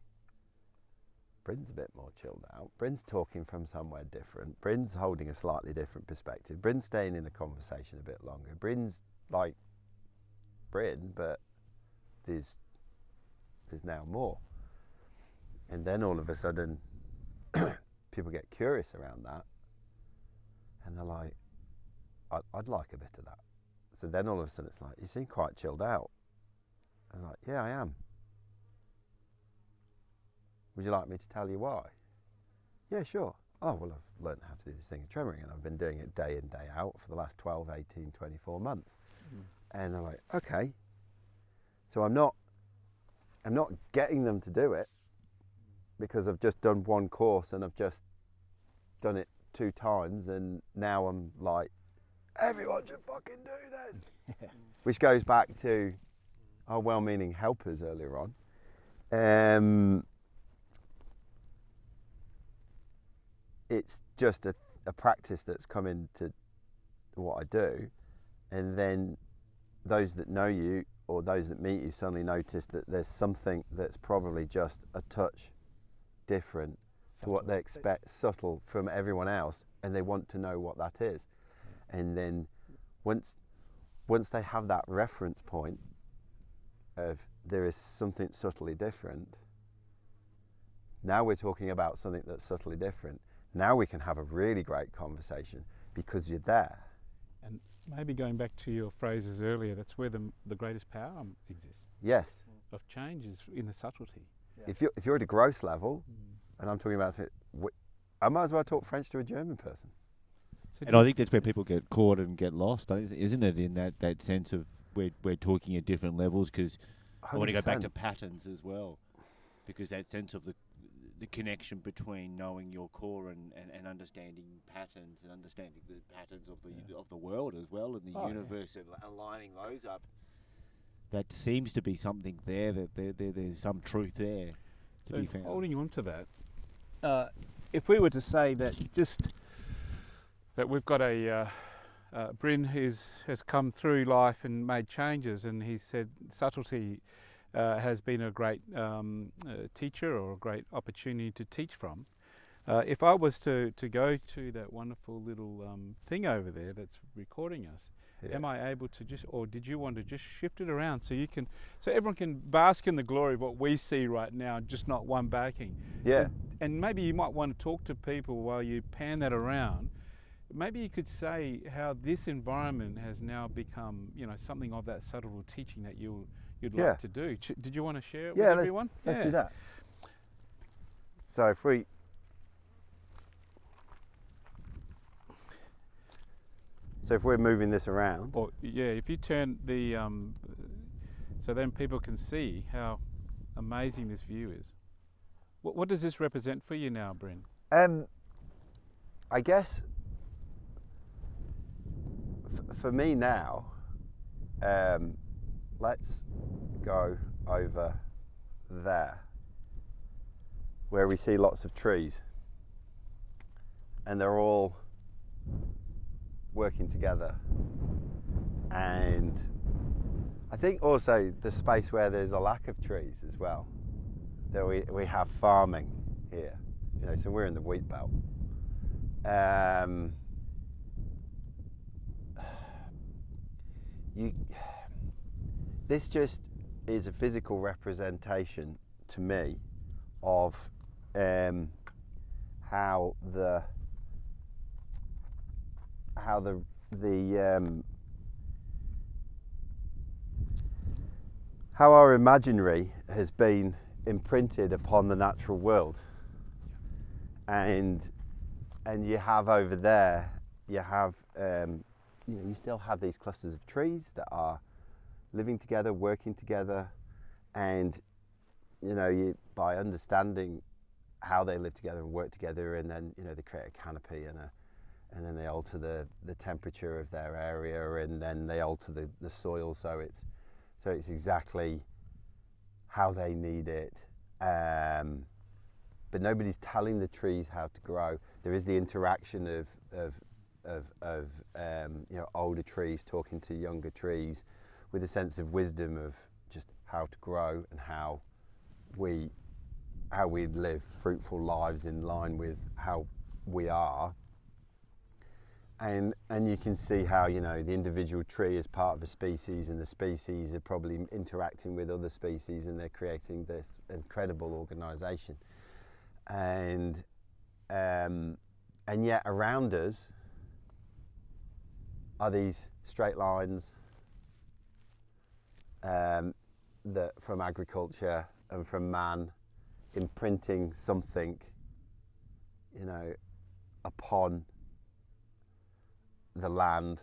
Bryn's a bit more chilled out. Bryn's talking from somewhere different. Bryn's holding a slightly different perspective. Bryn's staying in the conversation a bit longer. Bryn's like Bryn, but there's now more. And then all of a sudden, people get curious around that, and they're like, I'd like a bit of that. So then all of a sudden it's like, you seem quite chilled out. I'm like, yeah, I am. Would you like me to tell you why? Yeah, sure. Oh, well, I've learned how to do this thing of tremoring, and I've been doing it day in, day out for the last 12, 18, 24 months. And I'm like, okay. So I'm not getting them to do it, because I've just done one course and I've just done it 2 times, and now I'm like, everyone should fucking do this. Which goes back to our well-meaning helpers earlier on. It's just a practice that's come into what I do, and then those that know you or those that meet you suddenly notice that there's something that's probably just a touch different to what they expect, subtle from everyone else, and they want to know what that is. And then once they have that reference point of there is something subtly different, now we're talking about something that's subtly different. Now we can have a really great conversation because you're there. And maybe going back to your phrases earlier, that's where the greatest power exists. Yes. Of change is in the subtlety. Yeah. If you're at a gross level, and I'm talking about it, I might as well talk French to a German person. So and I think that's where people get caught and get lost, isn't it? In that sense of we're talking at different levels, because I want to go back to patterns as well, because that sense of the connection between knowing your core and understanding patterns and understanding the patterns of the world as well, and the universe, and aligning those up. That seems to be something there, that there's some truth there to be found. Holding on to that, if we were to say that that we've got Bryn has come through life and made changes, and he said subtlety has been a great teacher, or a great opportunity to teach from. If I was to go to that wonderful little thing over there that's recording us, am I able to or did you want to just shift it around so everyone can bask in the glory of what we see right now, just not one backing? Yeah. And maybe you might want to talk to people while you pan that around, maybe you could say how this environment has now become, something of that subtle teaching that you'd Yeah. like to do. Did you want to share it Yeah, with everyone? Let's do that. So if we're moving this around, Or if you turn the so then people can see how amazing this view is. What does this represent for you now, Bryn? I guess for me now, let's go over there where we see lots of trees and they're all working together, and I think also the space where there's a lack of trees as well, that we have farming here, so we're in the wheat belt. This just is a physical representation to me of how our imaginary has been imprinted upon the natural world, and you have over there, you still have these clusters of trees that are living together, working together, and by understanding how they live together and work together, and then they create a canopy and then they alter the temperature of their area, and then they alter the soil so it's exactly how they need it. But nobody's telling the trees how to grow. There is the interaction of older trees talking to younger trees with a sense of wisdom of just how to grow and how we live fruitful lives in line with how we are. And you can see how the individual tree is part of a species, and the species are probably interacting with other species, and they're creating this incredible organisation. And yet around us are these straight lines that from agriculture and from man imprinting something, upon the land,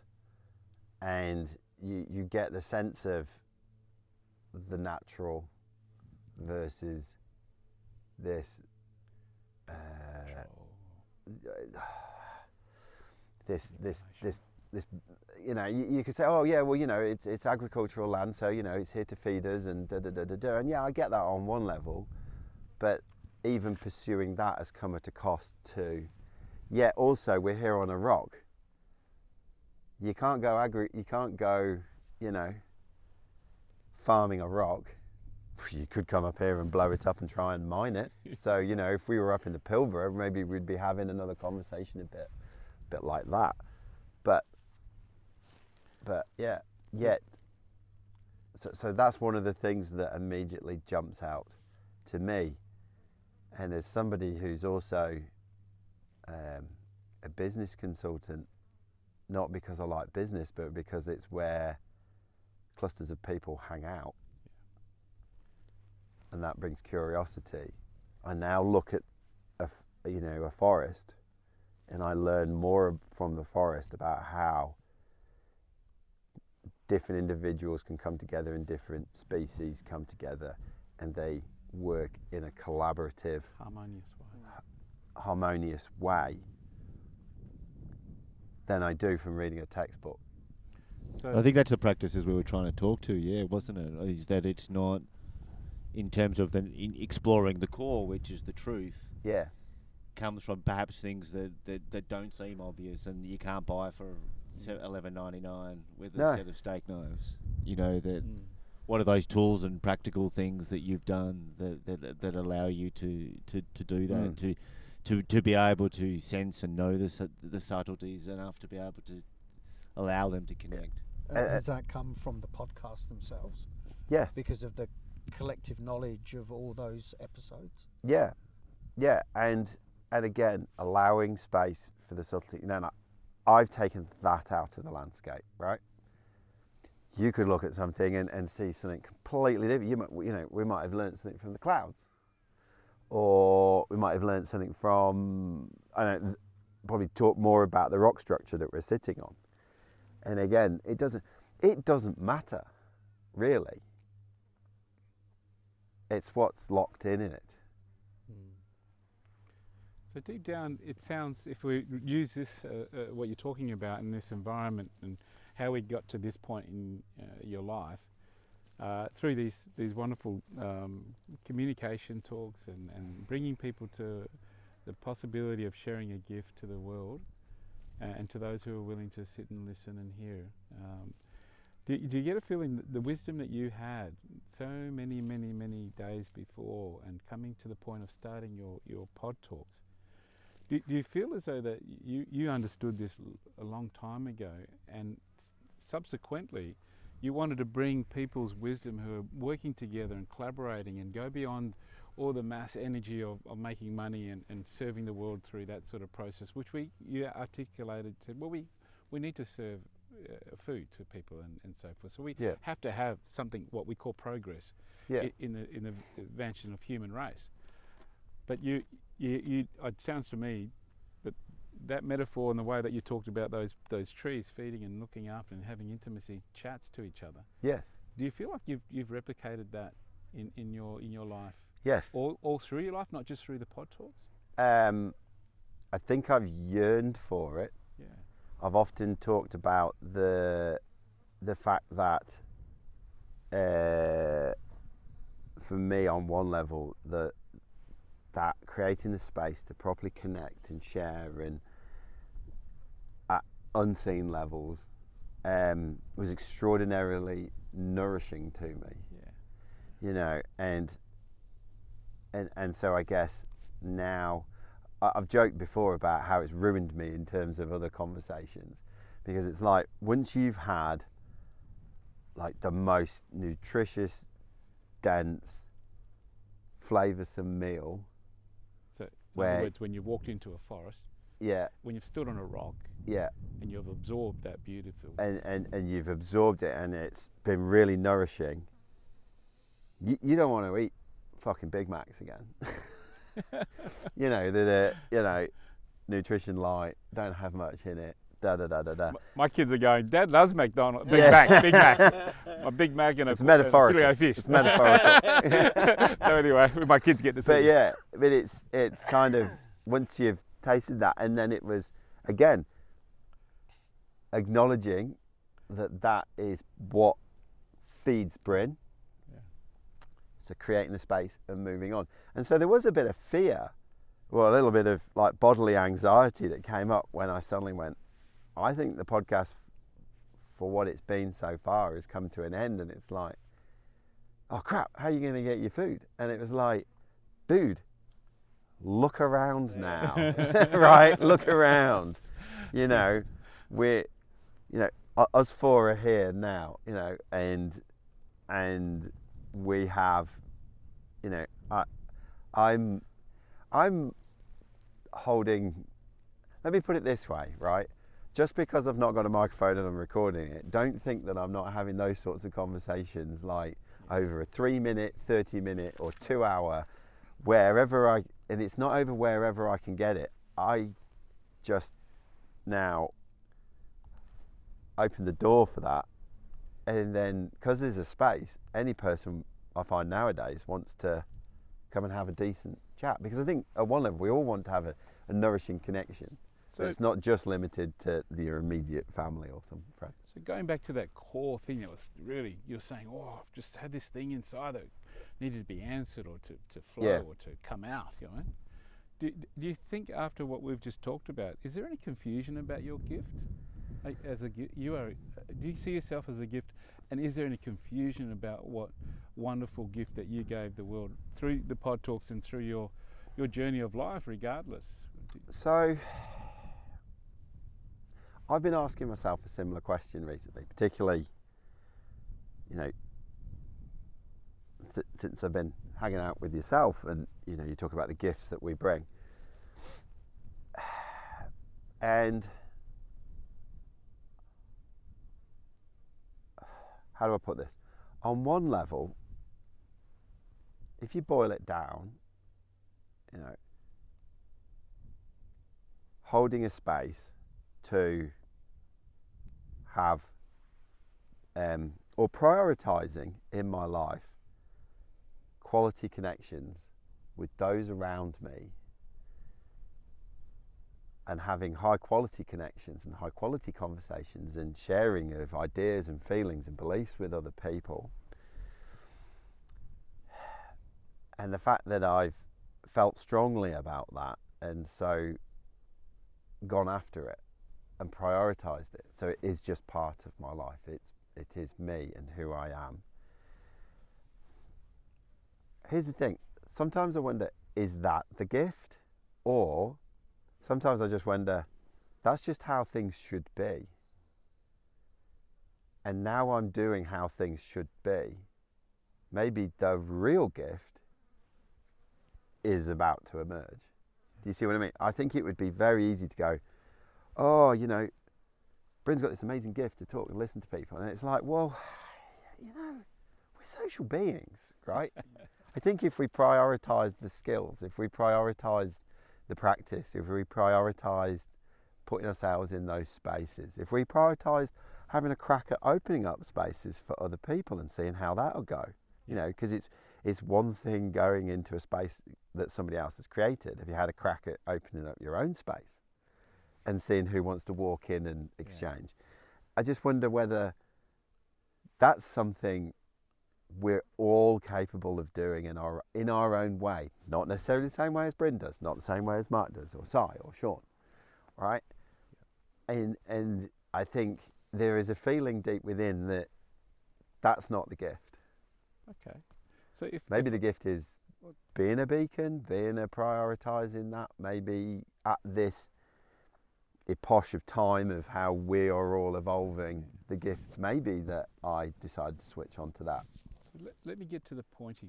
and you get the sense of the natural versus this you could say, oh yeah, well it's agricultural land, so it's here to feed us and and yeah, I get that on one level, but even pursuing that has come at a cost too. Yet also we're here on a rock. You can't go farming a rock. You could come up here and blow it up and try and mine it. So if we were up in the Pilbara, maybe we'd be having another conversation a bit like that. But yeah, yet so that's one of the things that immediately jumps out to me. And as somebody who's also a business consultant, not because I like business, but because it's where clusters of people hang out, and that brings curiosity. I now look at a forest, and I learn more from the forest about how different individuals can come together and different species come together, and they work in a collaborative, harmonious way than I do from reading a textbook. So I think that's the practices we were trying to talk to, wasn't it? Is that it's not in terms of exploring the core, which is the truth. Yeah. Comes from perhaps things that don't seem obvious and you can't buy for $11.99 with a set of steak knives. What are those tools and practical things that you've done that allow you to do that, to be able to sense and know the subtleties enough to be able to allow them to connect? Does that come from the podcast themselves? Yeah. Because of the collective knowledge of all those episodes? Yeah, and again, allowing space for the subtlety. I've taken that out of the landscape, right? You could look at something and see something completely different. We might have learned something from the clouds, or we might have learned something from, I don't know, probably talk more about the rock structure that we're sitting on. And again, it doesn't matter, really. It's what's locked in it. So deep down, it sounds, if we use this, what you're talking about in this environment and how we got to this point in your life, through these wonderful communication talks and bringing people to the possibility of sharing a gift to the world and to those who are willing to sit and listen and hear. Do you get a feeling that the wisdom that you had so many days before and coming to the point of starting your pod talks, do you feel as though that you understood this a long time ago, and subsequently you wanted to bring people's wisdom who are working together and collaborating and go beyond all the mass energy of making money and serving the world through that sort of process, which you articulated, said, well, we need to serve food to people and so forth. So we have to have something, what we call progress in the advancement of human race. But it sounds to me that metaphor and the way that you talked about those trees feeding and looking after and having intimacy chats to each other. Yes. Do you feel like you've replicated that in your life? Yes. All through your life, not just through the pod talks? I think I've yearned for it. Yeah. I've often talked about the fact that for me, on one level, that creating the space to properly connect and share and at unseen levels was extraordinarily nourishing to me. Yeah. And so I guess now I've joked before about how it's ruined me in terms of other conversations, because it's like once you've had like the most nutritious, dense, flavoursome meal. So in other words, when you walked into a forest, when you've stood on a rock, and you've absorbed that beautiful, and you've absorbed it, and it's been really nourishing. You don't want to eat fucking Big Macs again. Nutrition light, don't have much in it. Da da da da da. My kids are going, Dad loves McDonald's. Big Mac. A Big Mac and it's metaphorical. Filet fish. It's metaphorical. So anyway, my kids get to see. But it's kind of once you've tasted that, and then it was again acknowledging that is what feeds Bryn. So creating the space and moving on. And so there was a bit of fear, well, a little bit of like bodily anxiety that came up when I suddenly went, I think the podcast, for what it's been so far, has come to an end. And it's like, oh crap, how are you going to get your food? And it was like, dude, look around now, right? Look around. Us four are here now, and we have, I'm holding, let me put it this way, right? Just because I've not got a microphone and I'm recording it, don't think that I'm not having those sorts of conversations like over a 3-minute, 30-minute or 2-hour, and it's not over wherever I can get it. I just now open the door for that. And then, because there's a space, any person I find nowadays wants to come and have a decent chat. Because I think at one level we all want to have a nourishing connection. So it's not just limited to your immediate family or some friends. So going back to that core thing that was really, you're saying, oh, I've just had this thing inside that needed to be answered or to flow or to come out, Do you think after what we've just talked about, is there any confusion about your gift? Do you see yourself as a gift, and is there any confusion about what wonderful gift that you gave the world through the pod talks and through your journey of life, regardless? So I've been asking myself a similar question recently, particularly since I've been hanging out with yourself, and you talk about the gifts that we bring, and how do I put this? On one level, if you boil it down, you know, holding a space to have or prioritizing in my life quality connections with those around me, and having high quality connections and high quality conversations and sharing of ideas and feelings and beliefs with other people. And the fact that I've felt strongly about that and so gone after it and prioritized it, so it is just part of my life. It is me and who I am. Here's the thing, sometimes I wonder, is that the gift? Or sometimes I just wonder, that's just how things should be. And now I'm doing how things should be. Maybe the real gift is about to emerge. Do you see what I mean? I think it would be very easy to go, oh, you know, Bryn's got this amazing gift to talk and listen to people. And it's like, well, you know, we're social beings, right? I think if we prioritise the skills, if we prioritise the practice, if we prioritise putting ourselves in those spaces, if we prioritise having a crack at opening up spaces for other people and seeing how that'll go, you know, because it's one thing going into a space that somebody else has created. If you had a crack at opening up your own space and seeing who wants to walk in and exchange, I just wonder whether that's something we're all capable of doing in our own way, not necessarily the same way as Bryn does, not the same way as Mark does, or Si, or Sean, right? And I think there is a feeling deep within that that's not the gift. Okay. So if Maybe the gift is being a beacon, being a prioritising that, maybe at this epoch of time of how we are all evolving, the gift may be that I decide to switch onto that. So let me get to the point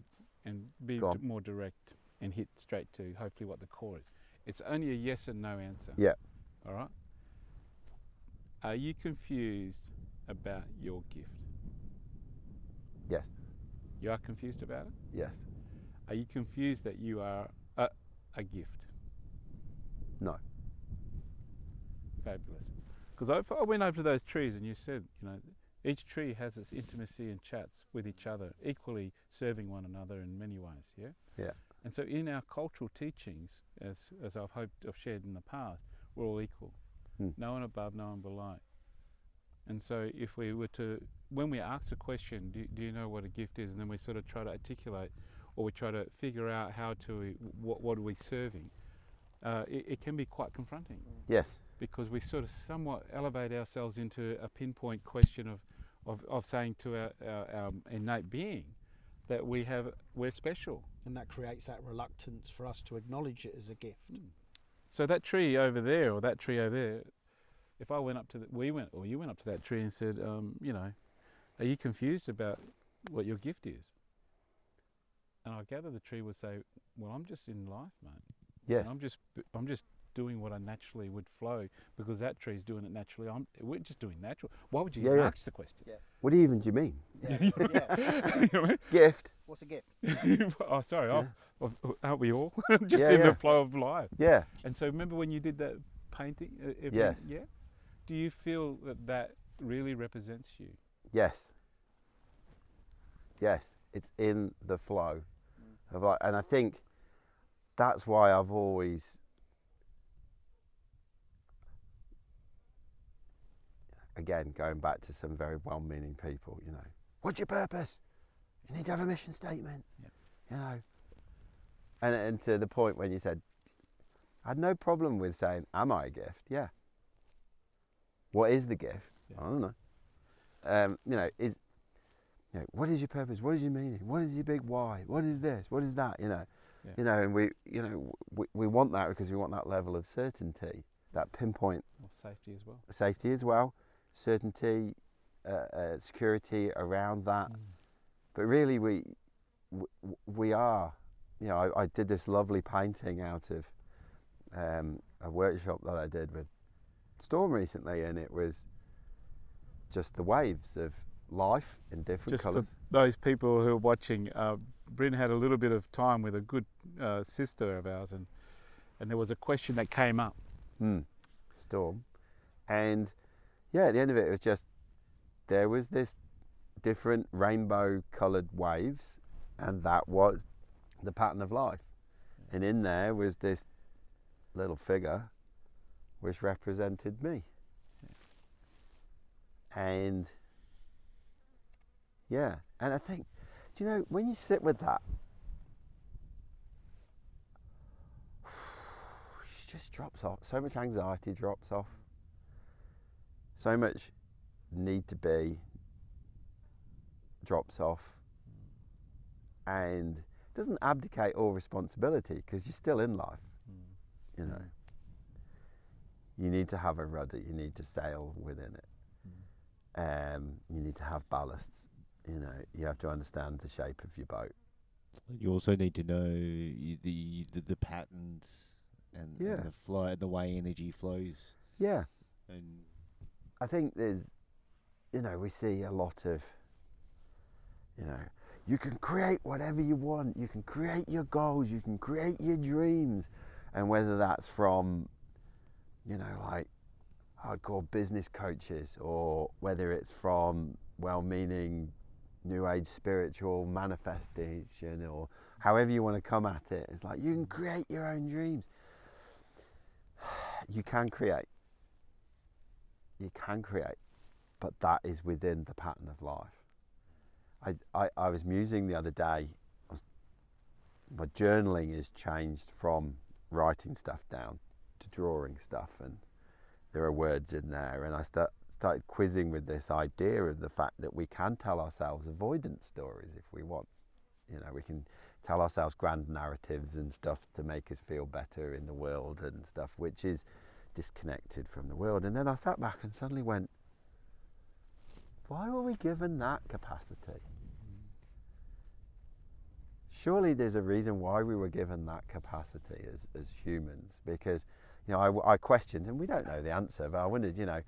and be Go on. more direct and hit straight to hopefully what the core is. It's only a yes and no answer. Yeah. All right. Are you confused about your gift? Yes. You are confused about it? Yes. Are you confused that you are a gift? No. Fabulous. Because I went over to those trees and you said, you know, each tree has its intimacy and chats with each other, equally serving one another in many ways, yeah? Yeah. And so in our cultural teachings, as I've hoped I've shared in the past, we're all equal. No one above, no one below. And so if we were to, when we ask a question, do you know what a gift is? And then we sort of try to articulate, or we try to figure out how to, what are we serving? It can be quite confronting. Yes. Because we sort of somewhat elevate ourselves into a pinpoint question of saying to our innate being that we're special. And that creates that reluctance for us to acknowledge it as a gift. So that tree over there, or that tree over there, if I went up to you went up to that tree and said, you know, are you confused about what your gift is? And I gather the tree would say, well, I'm just in life, mate. Yes. And I'm just doing what I naturally would flow, because that tree's doing it naturally. We're just doing natural. Why would you ask the question? Yeah. What even do you mean? Yeah. You know what I mean? Gift. What's a gift? Oh, sorry. Yeah. Aren't we all just Yeah, in yeah. the flow of life? Yeah. And so remember when you did that painting? Yes. Yeah. Do you feel that really represents you? Yes. Yes. It's in the flow of life, and I think that's why I've always again, going back to some very well-meaning people, you know, what's your purpose? You need to have a mission statement, you know. And to the point when you said, I had no problem with saying, am I a gift? Yeah. What is the gift? Yeah. I don't know. What is your purpose? What is your meaning? What is your big why? What is this? What is that? You know, and we want that because we want that level of certainty, that pinpoint. Or safety as well. Safety as well, certainty, security around that. But really, we are. You know, I did this lovely painting out of a workshop that I did with Storm recently, and it was just the waves of life in different Just colours. for those people who are watching, Bryn had a little bit of time with a good sister of ours, and there was a question that came up. Storm. And yeah, at the end of it, it was just, there was this different rainbow coloured waves, and that was the pattern of life. And in there was this little figure which represented me. And yeah, and I think, do you know, when you sit with that, it just drops off. So much anxiety drops off. So much need to be drops off. And it doesn't abdicate all responsibility, because you're still in life. You know, you need to have a rudder, you need to sail within it. You need to have ballasts. You know, you have to understand the shape of your boat. You also need to know the patterns and the flow, the way energy flows. Yeah. And I think there's, you know, we see a lot of, you know, you can create whatever you want, you can create your goals, you can create your dreams. And whether that's from, you know, like hardcore business coaches, or whether it's from well-meaning new age spiritual manifestation, or however you want to come at it, it's like, you can create your own dreams. You can create, but that is within the pattern of life. I was musing the other day, my journaling has changed from writing stuff down to drawing stuff, and there are words in there, and I started quizzing with this idea of the fact that we can tell ourselves avoidance stories if we want. You know, we can tell ourselves grand narratives and stuff to make us feel better in the world and stuff, which is disconnected from the world. And then I sat back and suddenly went, why were we given that capacity? Surely there's a reason why we were given that capacity as humans, because, you know, I questioned, and we don't know the answer, but I wondered, you know,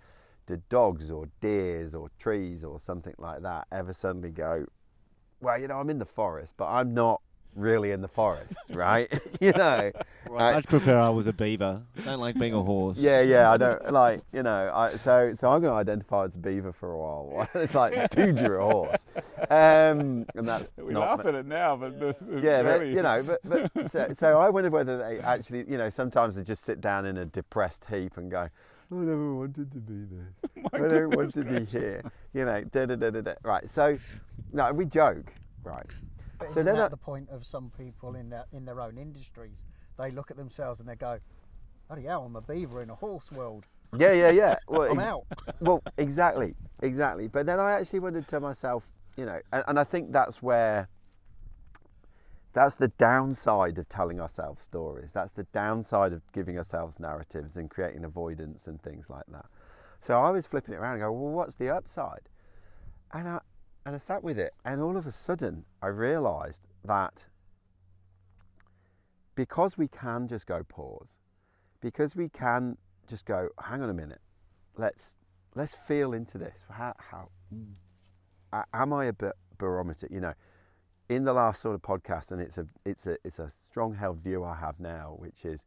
did dogs or deers or trees or something like that ever suddenly go, well, you know, I'm in the forest, but I'm not really in the forest, right? You know, right, I'd prefer I was a beaver. Don't like being a horse. Yeah, I don't like, you know, so I'm going to identify as a beaver for a while. It's like, dude, you're a horse, and that's We not laugh at it now, but yeah, really, but, you know, but so I wondered whether they actually, you know, sometimes they just sit down in a depressed heap and go, I never wanted to be this. I don't want to be here. You know, Right. So, no, we joke, right? But So isn't then that the point of some people in their own industries? They look at themselves and they go, bloody hell, I'm a beaver in a horse world. Yeah. Well, I'm out. Well, exactly. But then I actually wondered to myself, you know, and I think that's the downside of telling ourselves stories. That's the downside of giving ourselves narratives and creating avoidance and things like that. So I was flipping it around and go, well, what's the upside? And I sat with it, and all of a sudden I realised that because we can just go pause, because we can just go, hang on a minute, let's feel into this. How am I a barometer? You know, in the last sort of podcast, and it's a strong held view I have now, which is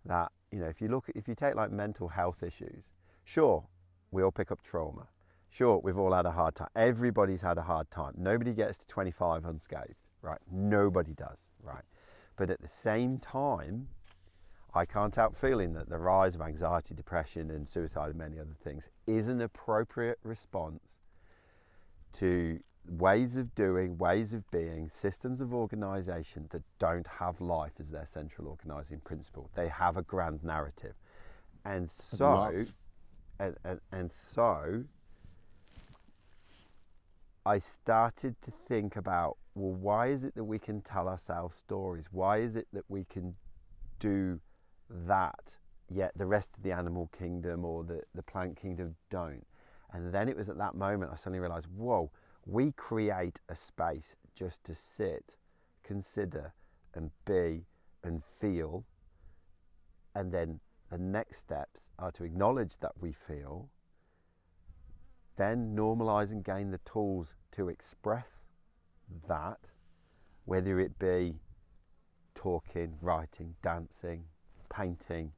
that, you know, if you take like mental health issues, sure, we all pick up trauma. Sure, we've all had a hard time. Everybody's had a hard time. Nobody gets to 25 unscathed, right? Nobody does, right? But at the same time, I can't help feeling that the rise of anxiety, depression, and suicide, and many other things, is an appropriate response to ways of doing, ways of being, systems of organisation that don't have life as their central organising principle. They have a grand narrative. And so, and so, I started to think about, well, why is it that we can tell ourselves stories? Why is it that we can do that, yet the rest of the animal kingdom or the plant kingdom don't? And then it was at that moment I suddenly realised, whoa, we create a space just to sit, consider, and be, and feel. And then the next steps are to acknowledge that we feel, then normalise and gain the tools to express that, whether it be talking, writing, dancing, painting,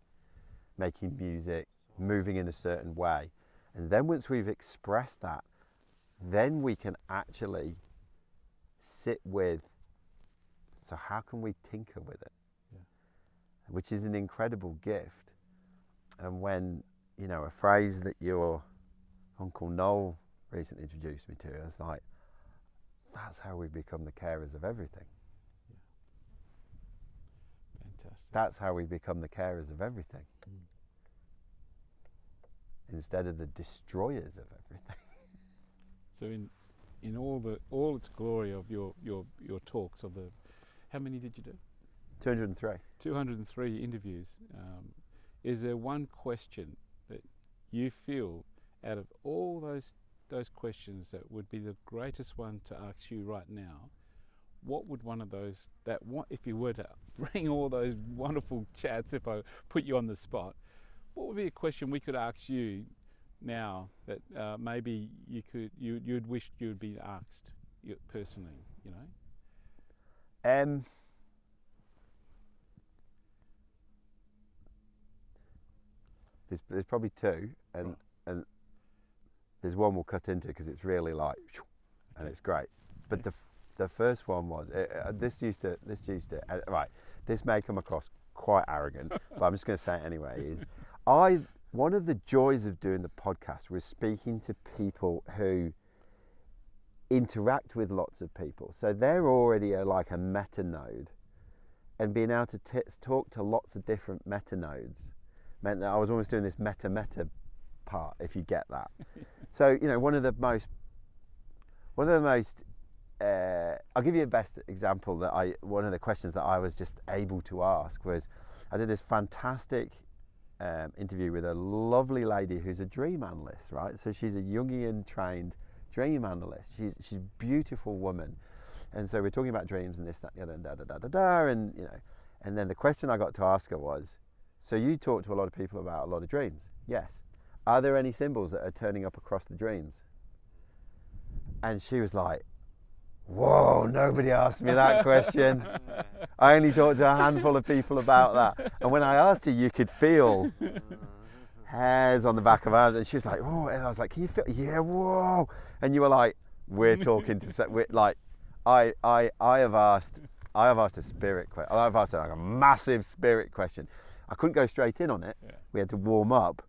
making music, moving in a certain way. And then once we've expressed that, then we can actually sit with, so how can we tinker with it? Yeah. Which is an incredible gift. And when, a phrase that your Uncle Noel recently introduced me to, I was like, that's how we become the carers of everything. Fantastic. That's how we become the carers of everything. Instead of the destroyers of everything. So in all its glory of your talks of the, how many did you do? 203. 203 interviews. Is there one question that you feel out of all those questions that would be the greatest one to ask you right now? What would one of those, if you were to bring all those wonderful chats, if I put you on the spot, what would be a question we could ask you now that maybe you'd wish you'd be asked personally, There's probably two, and there's one we'll cut into because it's really like, and it's great. But the first one was this used to right. This may come across quite arrogant, but I'm just going to say it anyway. One of the joys of doing the podcast was speaking to people who interact with lots of people. So they're already like a meta node, and being able to talk to lots of different meta nodes meant that I was almost doing this meta part, if you get that. So one of the most I'll give you the best example one of the questions that I was just able to ask was, I did this fantastic interview with a lovely lady who's a dream analyst, right? So she's a Jungian trained dream analyst. She's a beautiful woman, and so we're talking about dreams and this, that, the other, and and then the question I got to ask her was, so you talk to a lot of people about a lot of dreams. Yes. Are there any symbols that are turning up across the dreams? And she was like, whoa, nobody asked me that question. I only talked to a handful of people about that. And when I asked her, you could feel hairs on the back of her arms. And she was like, oh, and I was like, can you feel? Yeah, whoa. And you were like, we're talking to, I have asked a spirit question. I've asked like a massive spirit question. I couldn't go straight in on it. Yeah. We had to warm up.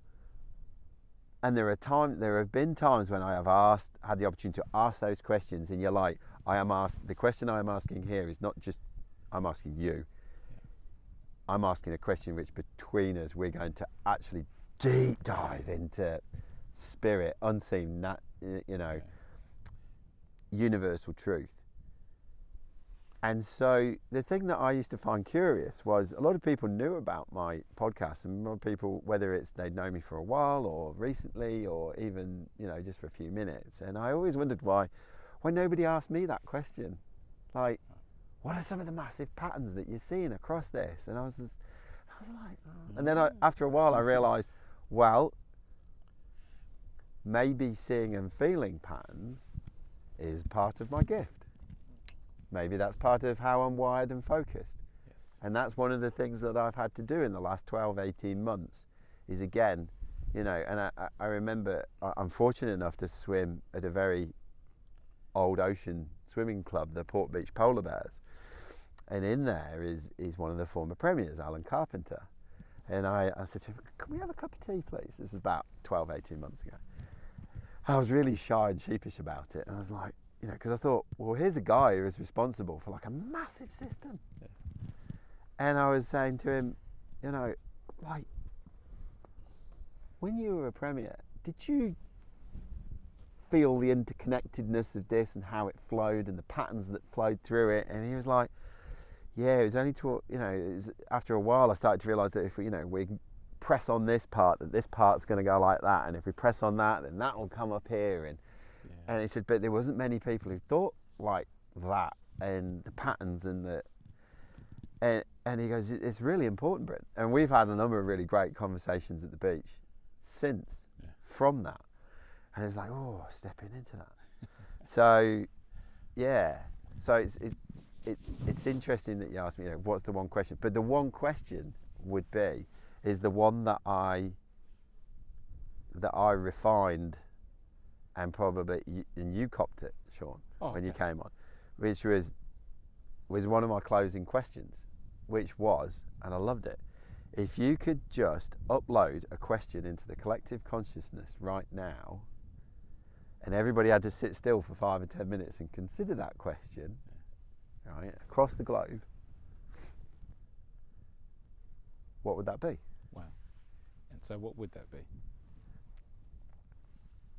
And there have been times when I have had the opportunity to ask those questions, and you're like, the question I am asking here is not just, I'm asking you. Yeah. I'm asking a question which between us, we're going to actually deep dive into spirit, unseen, universal truth. And so the thing that I used to find curious was a lot of people knew about my podcast, and a lot of people, whether it's they'd known me for a while or recently or even, just for a few minutes. And I always wondered why nobody asked me that question. Like, what are some of the massive patterns that you're seeing across this? And I was like, oh. And then after a while I realised, well, maybe seeing and feeling patterns is part of my gift. Maybe that's part of how I'm wired and focused. Yes. And that's one of the things that I've had to do in the last 12, 18 months is, again, and I remember I'm fortunate enough to swim at a very old ocean swimming club, the Port Beach Polar Bears. And in there is one of the former premiers, Alan Carpenter. And I said to him, can we have a cup of tea, please? This was about 12, 18 months ago. I was really shy and sheepish about it. And I was like, because I thought, well, here's a guy who is responsible for like a massive system. Yeah. And I was saying to him, like, when you were a premier, did you feel the interconnectedness of this and how it flowed and the patterns that flowed through it? And he was like, yeah, it was only after a while I started to realise that if we press on this part, that this part's going to go like that, and if we press on that, then that will come up here. And he said, but there wasn't many people who thought like that, and the patterns and he goes, it's really important, Brent. And we've had a number of really great conversations at the beach since from that. And it's like, oh, stepping into that. So, yeah. So it's interesting that you asked me, what's the one question? But the one question would be, is the one that I refined, and probably you copped it, Sean, when you came on, which was one of my closing questions, which was, and I loved it, if you could just upload a question into the collective consciousness right now, and everybody had to sit still for 5 or 10 minutes and consider that question, right, across the globe, what would that be? Wow. And so what would that be?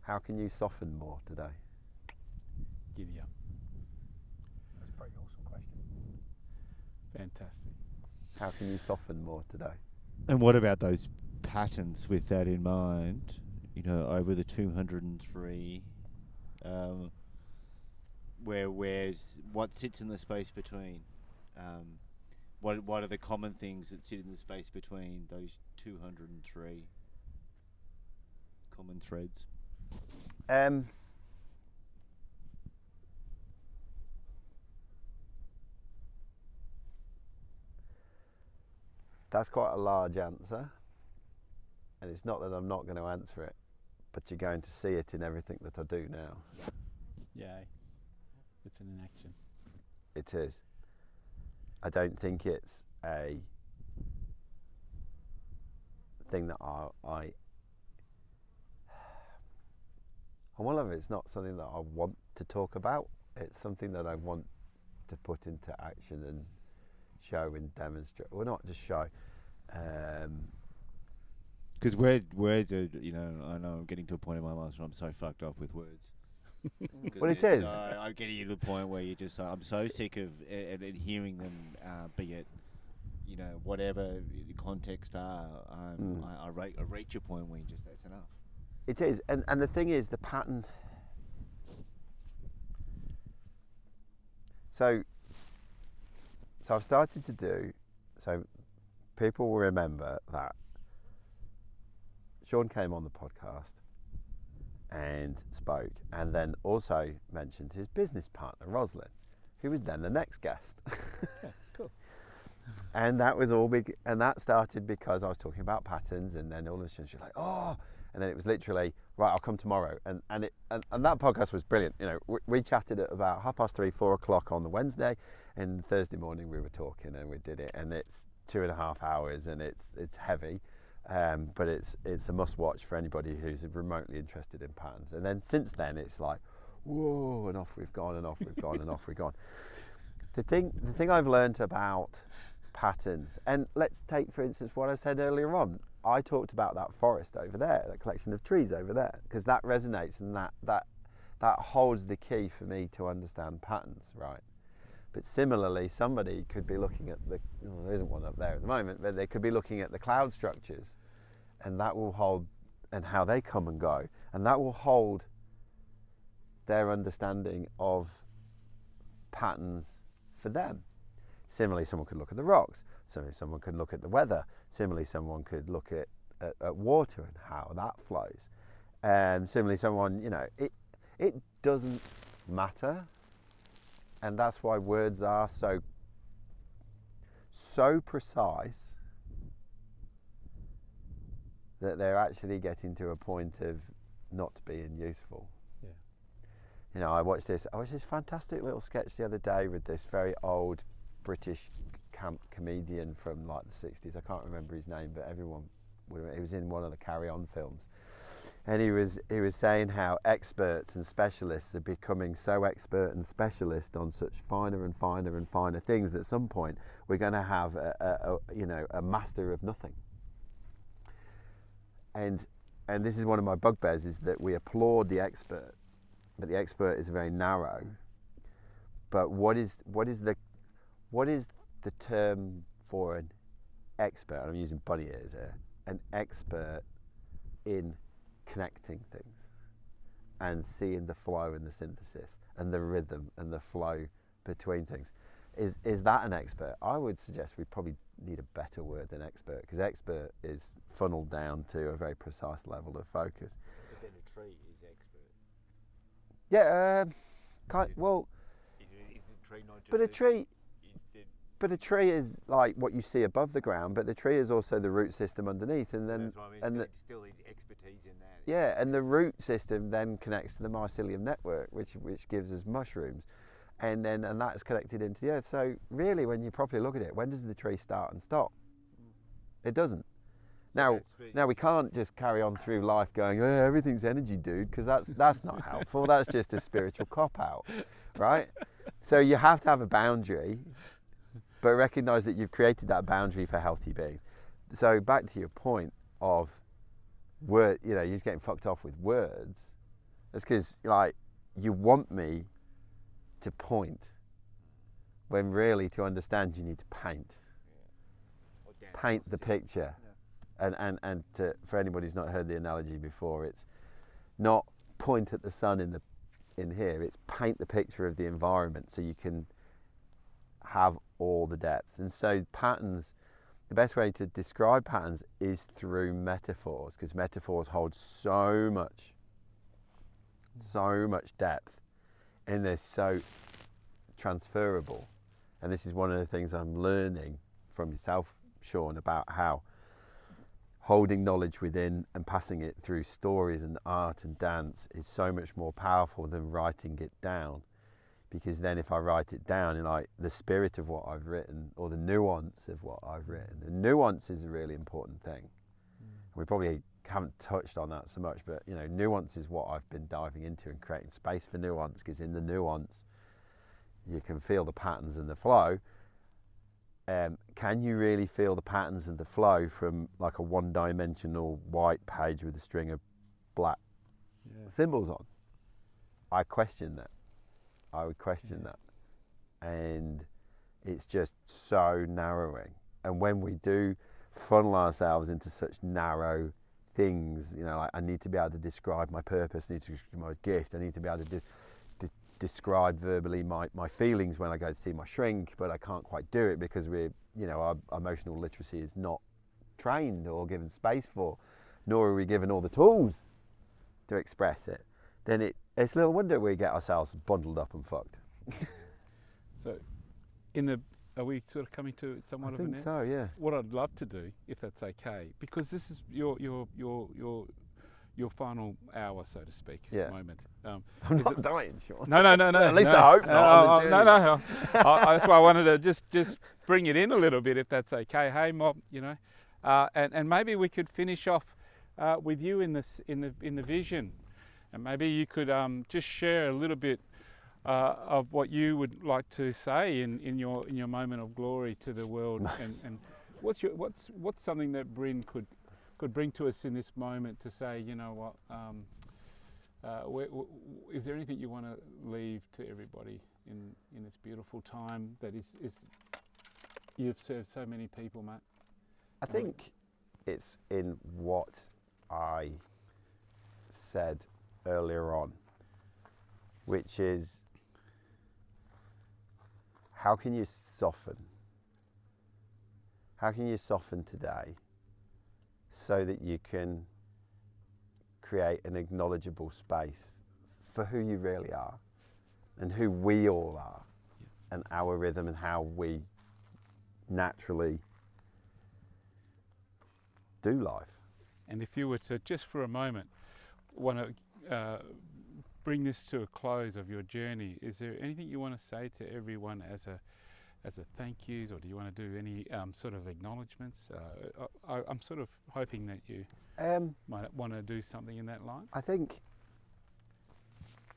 How can you soften more today? Giddy up. That's a pretty awesome question. Fantastic. How can you soften more today? And what about those patterns with that in mind? Over the 203, where's what sits in the space between? What are the common things that sit in the space between those 203 common threads? That's quite a large answer, and it's not that I'm not going to answer it, but you're going to see it in everything that I do now. Yay. It's an inaction. It is. I don't think it's a thing that I one of it's not something that I want to talk about. It's something that I want to put into action and show and demonstrate. Well, not just show. Because words are, I know I'm getting to a point in my life where I'm so fucked up with words. Well, it is. I'm getting to the point where you just, I'm so sick of and hearing them, be it, whatever the context are. I reach a point where you just, that's enough. It is, and the thing is, the pattern. So I've started to do. So people will remember that Sean came on the podcast and spoke, and then also mentioned his business partner Roslyn, who was then the next guest. Yeah, cool. And that was all big, and that started because I was talking about patterns, and then all of a sudden she's like, oh, and then it was literally, right, I'll come tomorrow, and that podcast was brilliant. We chatted at about 3:30, 4 o'clock on the Wednesday, and Thursday morning we were talking, and we did it, and it's 2.5 hours, and it's heavy, but it's a must watch for anybody who's remotely interested in patterns. And then since then it's like, whoa, and off we've gone, and off we've gone, and off we've gone. The thing I've learned about patterns, and let's take for instance what I said earlier on. I talked about that forest over there, that collection of trees over there, because that resonates, and that holds the key for me to understand patterns, right? But similarly, somebody could be looking at there isn't one up there at the moment, but they could be looking at the cloud structures, and that will hold, and how they come and go, and that will hold their understanding of patterns for them. Similarly, someone could look at the rocks. Similarly, someone could look at the weather. Similarly, someone could look at water and how that flows. And similarly, someone, it doesn't matter. And that's why words are so precise that they're actually getting to a point of not being useful. Yeah. I watched this fantastic little sketch the other day with this very old British camp comedian from like the 60s. I can't remember his name, but he was in one of the Carry On films. And he was saying how experts and specialists are becoming so expert and specialist on such finer and finer and finer things that at some point we're going to have a master of nothing. And this is one of my bugbears, is that we applaud the expert, but the expert is very narrow. But what is the term for an expert? I'm using bunny ears here. An expert in connecting things and seeing the flow and the synthesis and the rhythm and the flow between things. Is that an expert? I would suggest we probably need a better word than expert, because expert is funneled down to a very precise level of focus. then a tree is expert. Yeah, Is well, a tree not just but a tree, but a tree is like what you see above the ground, but the tree is also the root system underneath, and then that's what I mean. and It's still expertise in that. yeah, and the root system then connects to the mycelium network, which gives us mushrooms, and that's connected into the earth. So really, when you properly look at it, when does the tree start and stop? It doesn't. Now we can't just carry on through life going, oh, everything's energy, dude, because that's not helpful. That's just a spiritual cop out, right? So you have to have a boundary, but recognize that you've created that boundary for healthy beings. So back to your point of word, you're just getting fucked off with words. That's because like you want me to point, when really to understand you need to paint the picture. And for anybody who's not heard the analogy before, it's not point at the sun in here, it's paint the picture of the environment so you can have all the depth. And so patterns, the best way to describe patterns is through metaphors, because metaphors hold so much depth, and they're so transferable. And this is one of the things I'm learning from yourself, Sean, about how holding knowledge within and passing it through stories and art and dance is so much more powerful than writing it down. Because then if I write it down in like the spirit of what I've written, or the nuance of what I've written, and nuance is a really important thing. We probably haven't touched on that so much, but nuance is what I've been diving into and creating space for nuance, because in the nuance you can feel the patterns and the flow. Can you really feel the patterns and the flow from like a one-dimensional white page with a string of black symbols on? I question that. I would question that. And it's just so narrowing. And when we do funnel ourselves into such narrow things, like I need to be able to describe my purpose, I need to describe my gift, I need to be able to describe verbally my feelings when I go to see my shrink, but I can't quite do it because our emotional literacy is not trained or given space for, nor are we given all the tools to express it. Then it's little wonder we get ourselves bundled up and fucked. So, are we sort of coming to somewhat of an end? I think so, yeah. What I'd love to do, if that's okay, because this is your final hour, so to speak, moment. I'm not dying, Sean. No. At least I hope not. No. That's why I wanted to just bring it in a little bit, if that's okay. Hey, Mob, and maybe we could finish off with you in the vision, and maybe you could just share a little bit of what you would like to say in your moment of glory to the world, and what's something that Bryn could bring to us in this moment to say, is there anything you want to leave to everybody in this beautiful time that is you've served so many people, mate? I think it's in what I said earlier on, which is, how can you soften? How can you soften today so that you can create an acknowledgeable space for who you really are and who we all are, and our rhythm and how we naturally do life. And if you were to, just for a moment, want to bring this to a close of your journey, is there anything you want to say to everyone as a thank yous, or do you want to do any sort of acknowledgements? I'm sort of hoping that you might want to do something in that line. I think,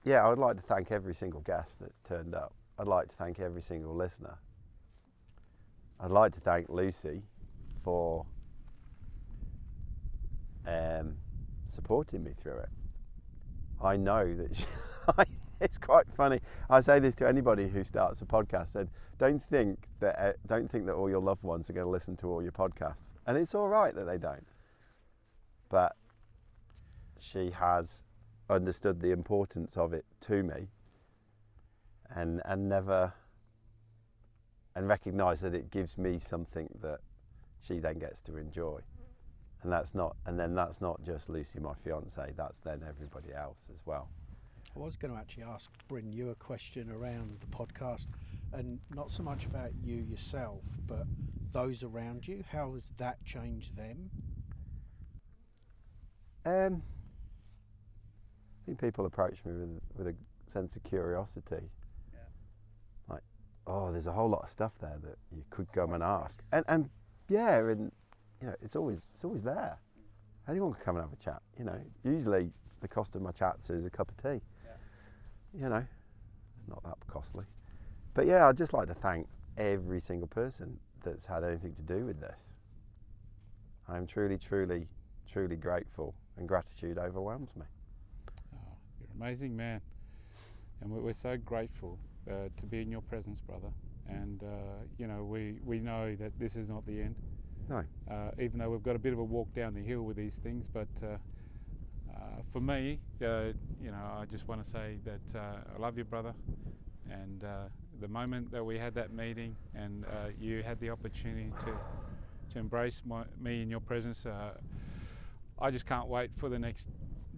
I would like to thank every single guest that's turned up. I'd like to thank every single listener. I'd like to thank Lucy for supporting me through it. I know that it's quite funny. I say this to anybody who starts a podcast. Said, don't think that all your loved ones are going to listen to all your podcasts, and it's all right that they don't. But she has understood the importance of it to me, and recognised that it gives me something that she then gets to enjoy. and then that's not just Lucy, my fiance. That's then everybody else as well. I was going to actually ask Bryn you a question around the podcast, and not so much about you yourself, but those around you. How has that changed them? I think people approach me with a sense of curiosity. Like, oh, there's a whole lot of stuff there that you could come and ask. And yeah, and you know, it's always there. Anyone can come and have a chat. You know, usually the cost of my chats is a cup of tea. You know, it's not that costly. But yeah, I'd just like to thank every single person that's had anything to do with this. I'm truly, truly, truly grateful, and gratitude overwhelms me. Oh, you're an amazing man, and we're so grateful to be in your presence, brother. And you know, we know that this is not the end. No. Even though we've got a bit of a walk down the hill with these things, but for me, you know, I just want to say that I love you, brother. And the moment that we had that meeting, and you had the opportunity to embrace me in your presence, I just can't wait for the next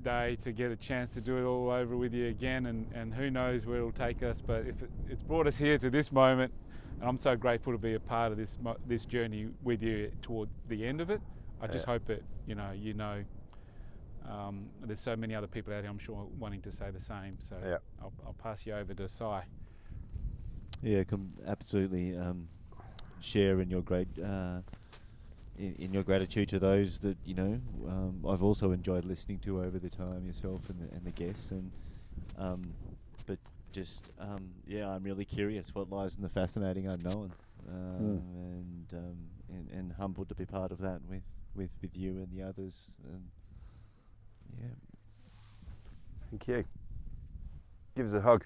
day to get a chance to do it all over with you again, and who knows where it'll take us, but if it's brought us here to this moment, and I'm so grateful to be a part of this journey with you toward the end of it. I just hope that you know there's so many other people out here, I'm sure, wanting to say the same, so yeah. I'll pass you over to Si. Yeah, absolutely share in your great in your gratitude to those that I've also enjoyed listening to over the time, yourself and the guests, and but just I'm really curious what lies in the fascinating unknown, and humbled to be part of that with you and the others, and thank you. Give us a hug.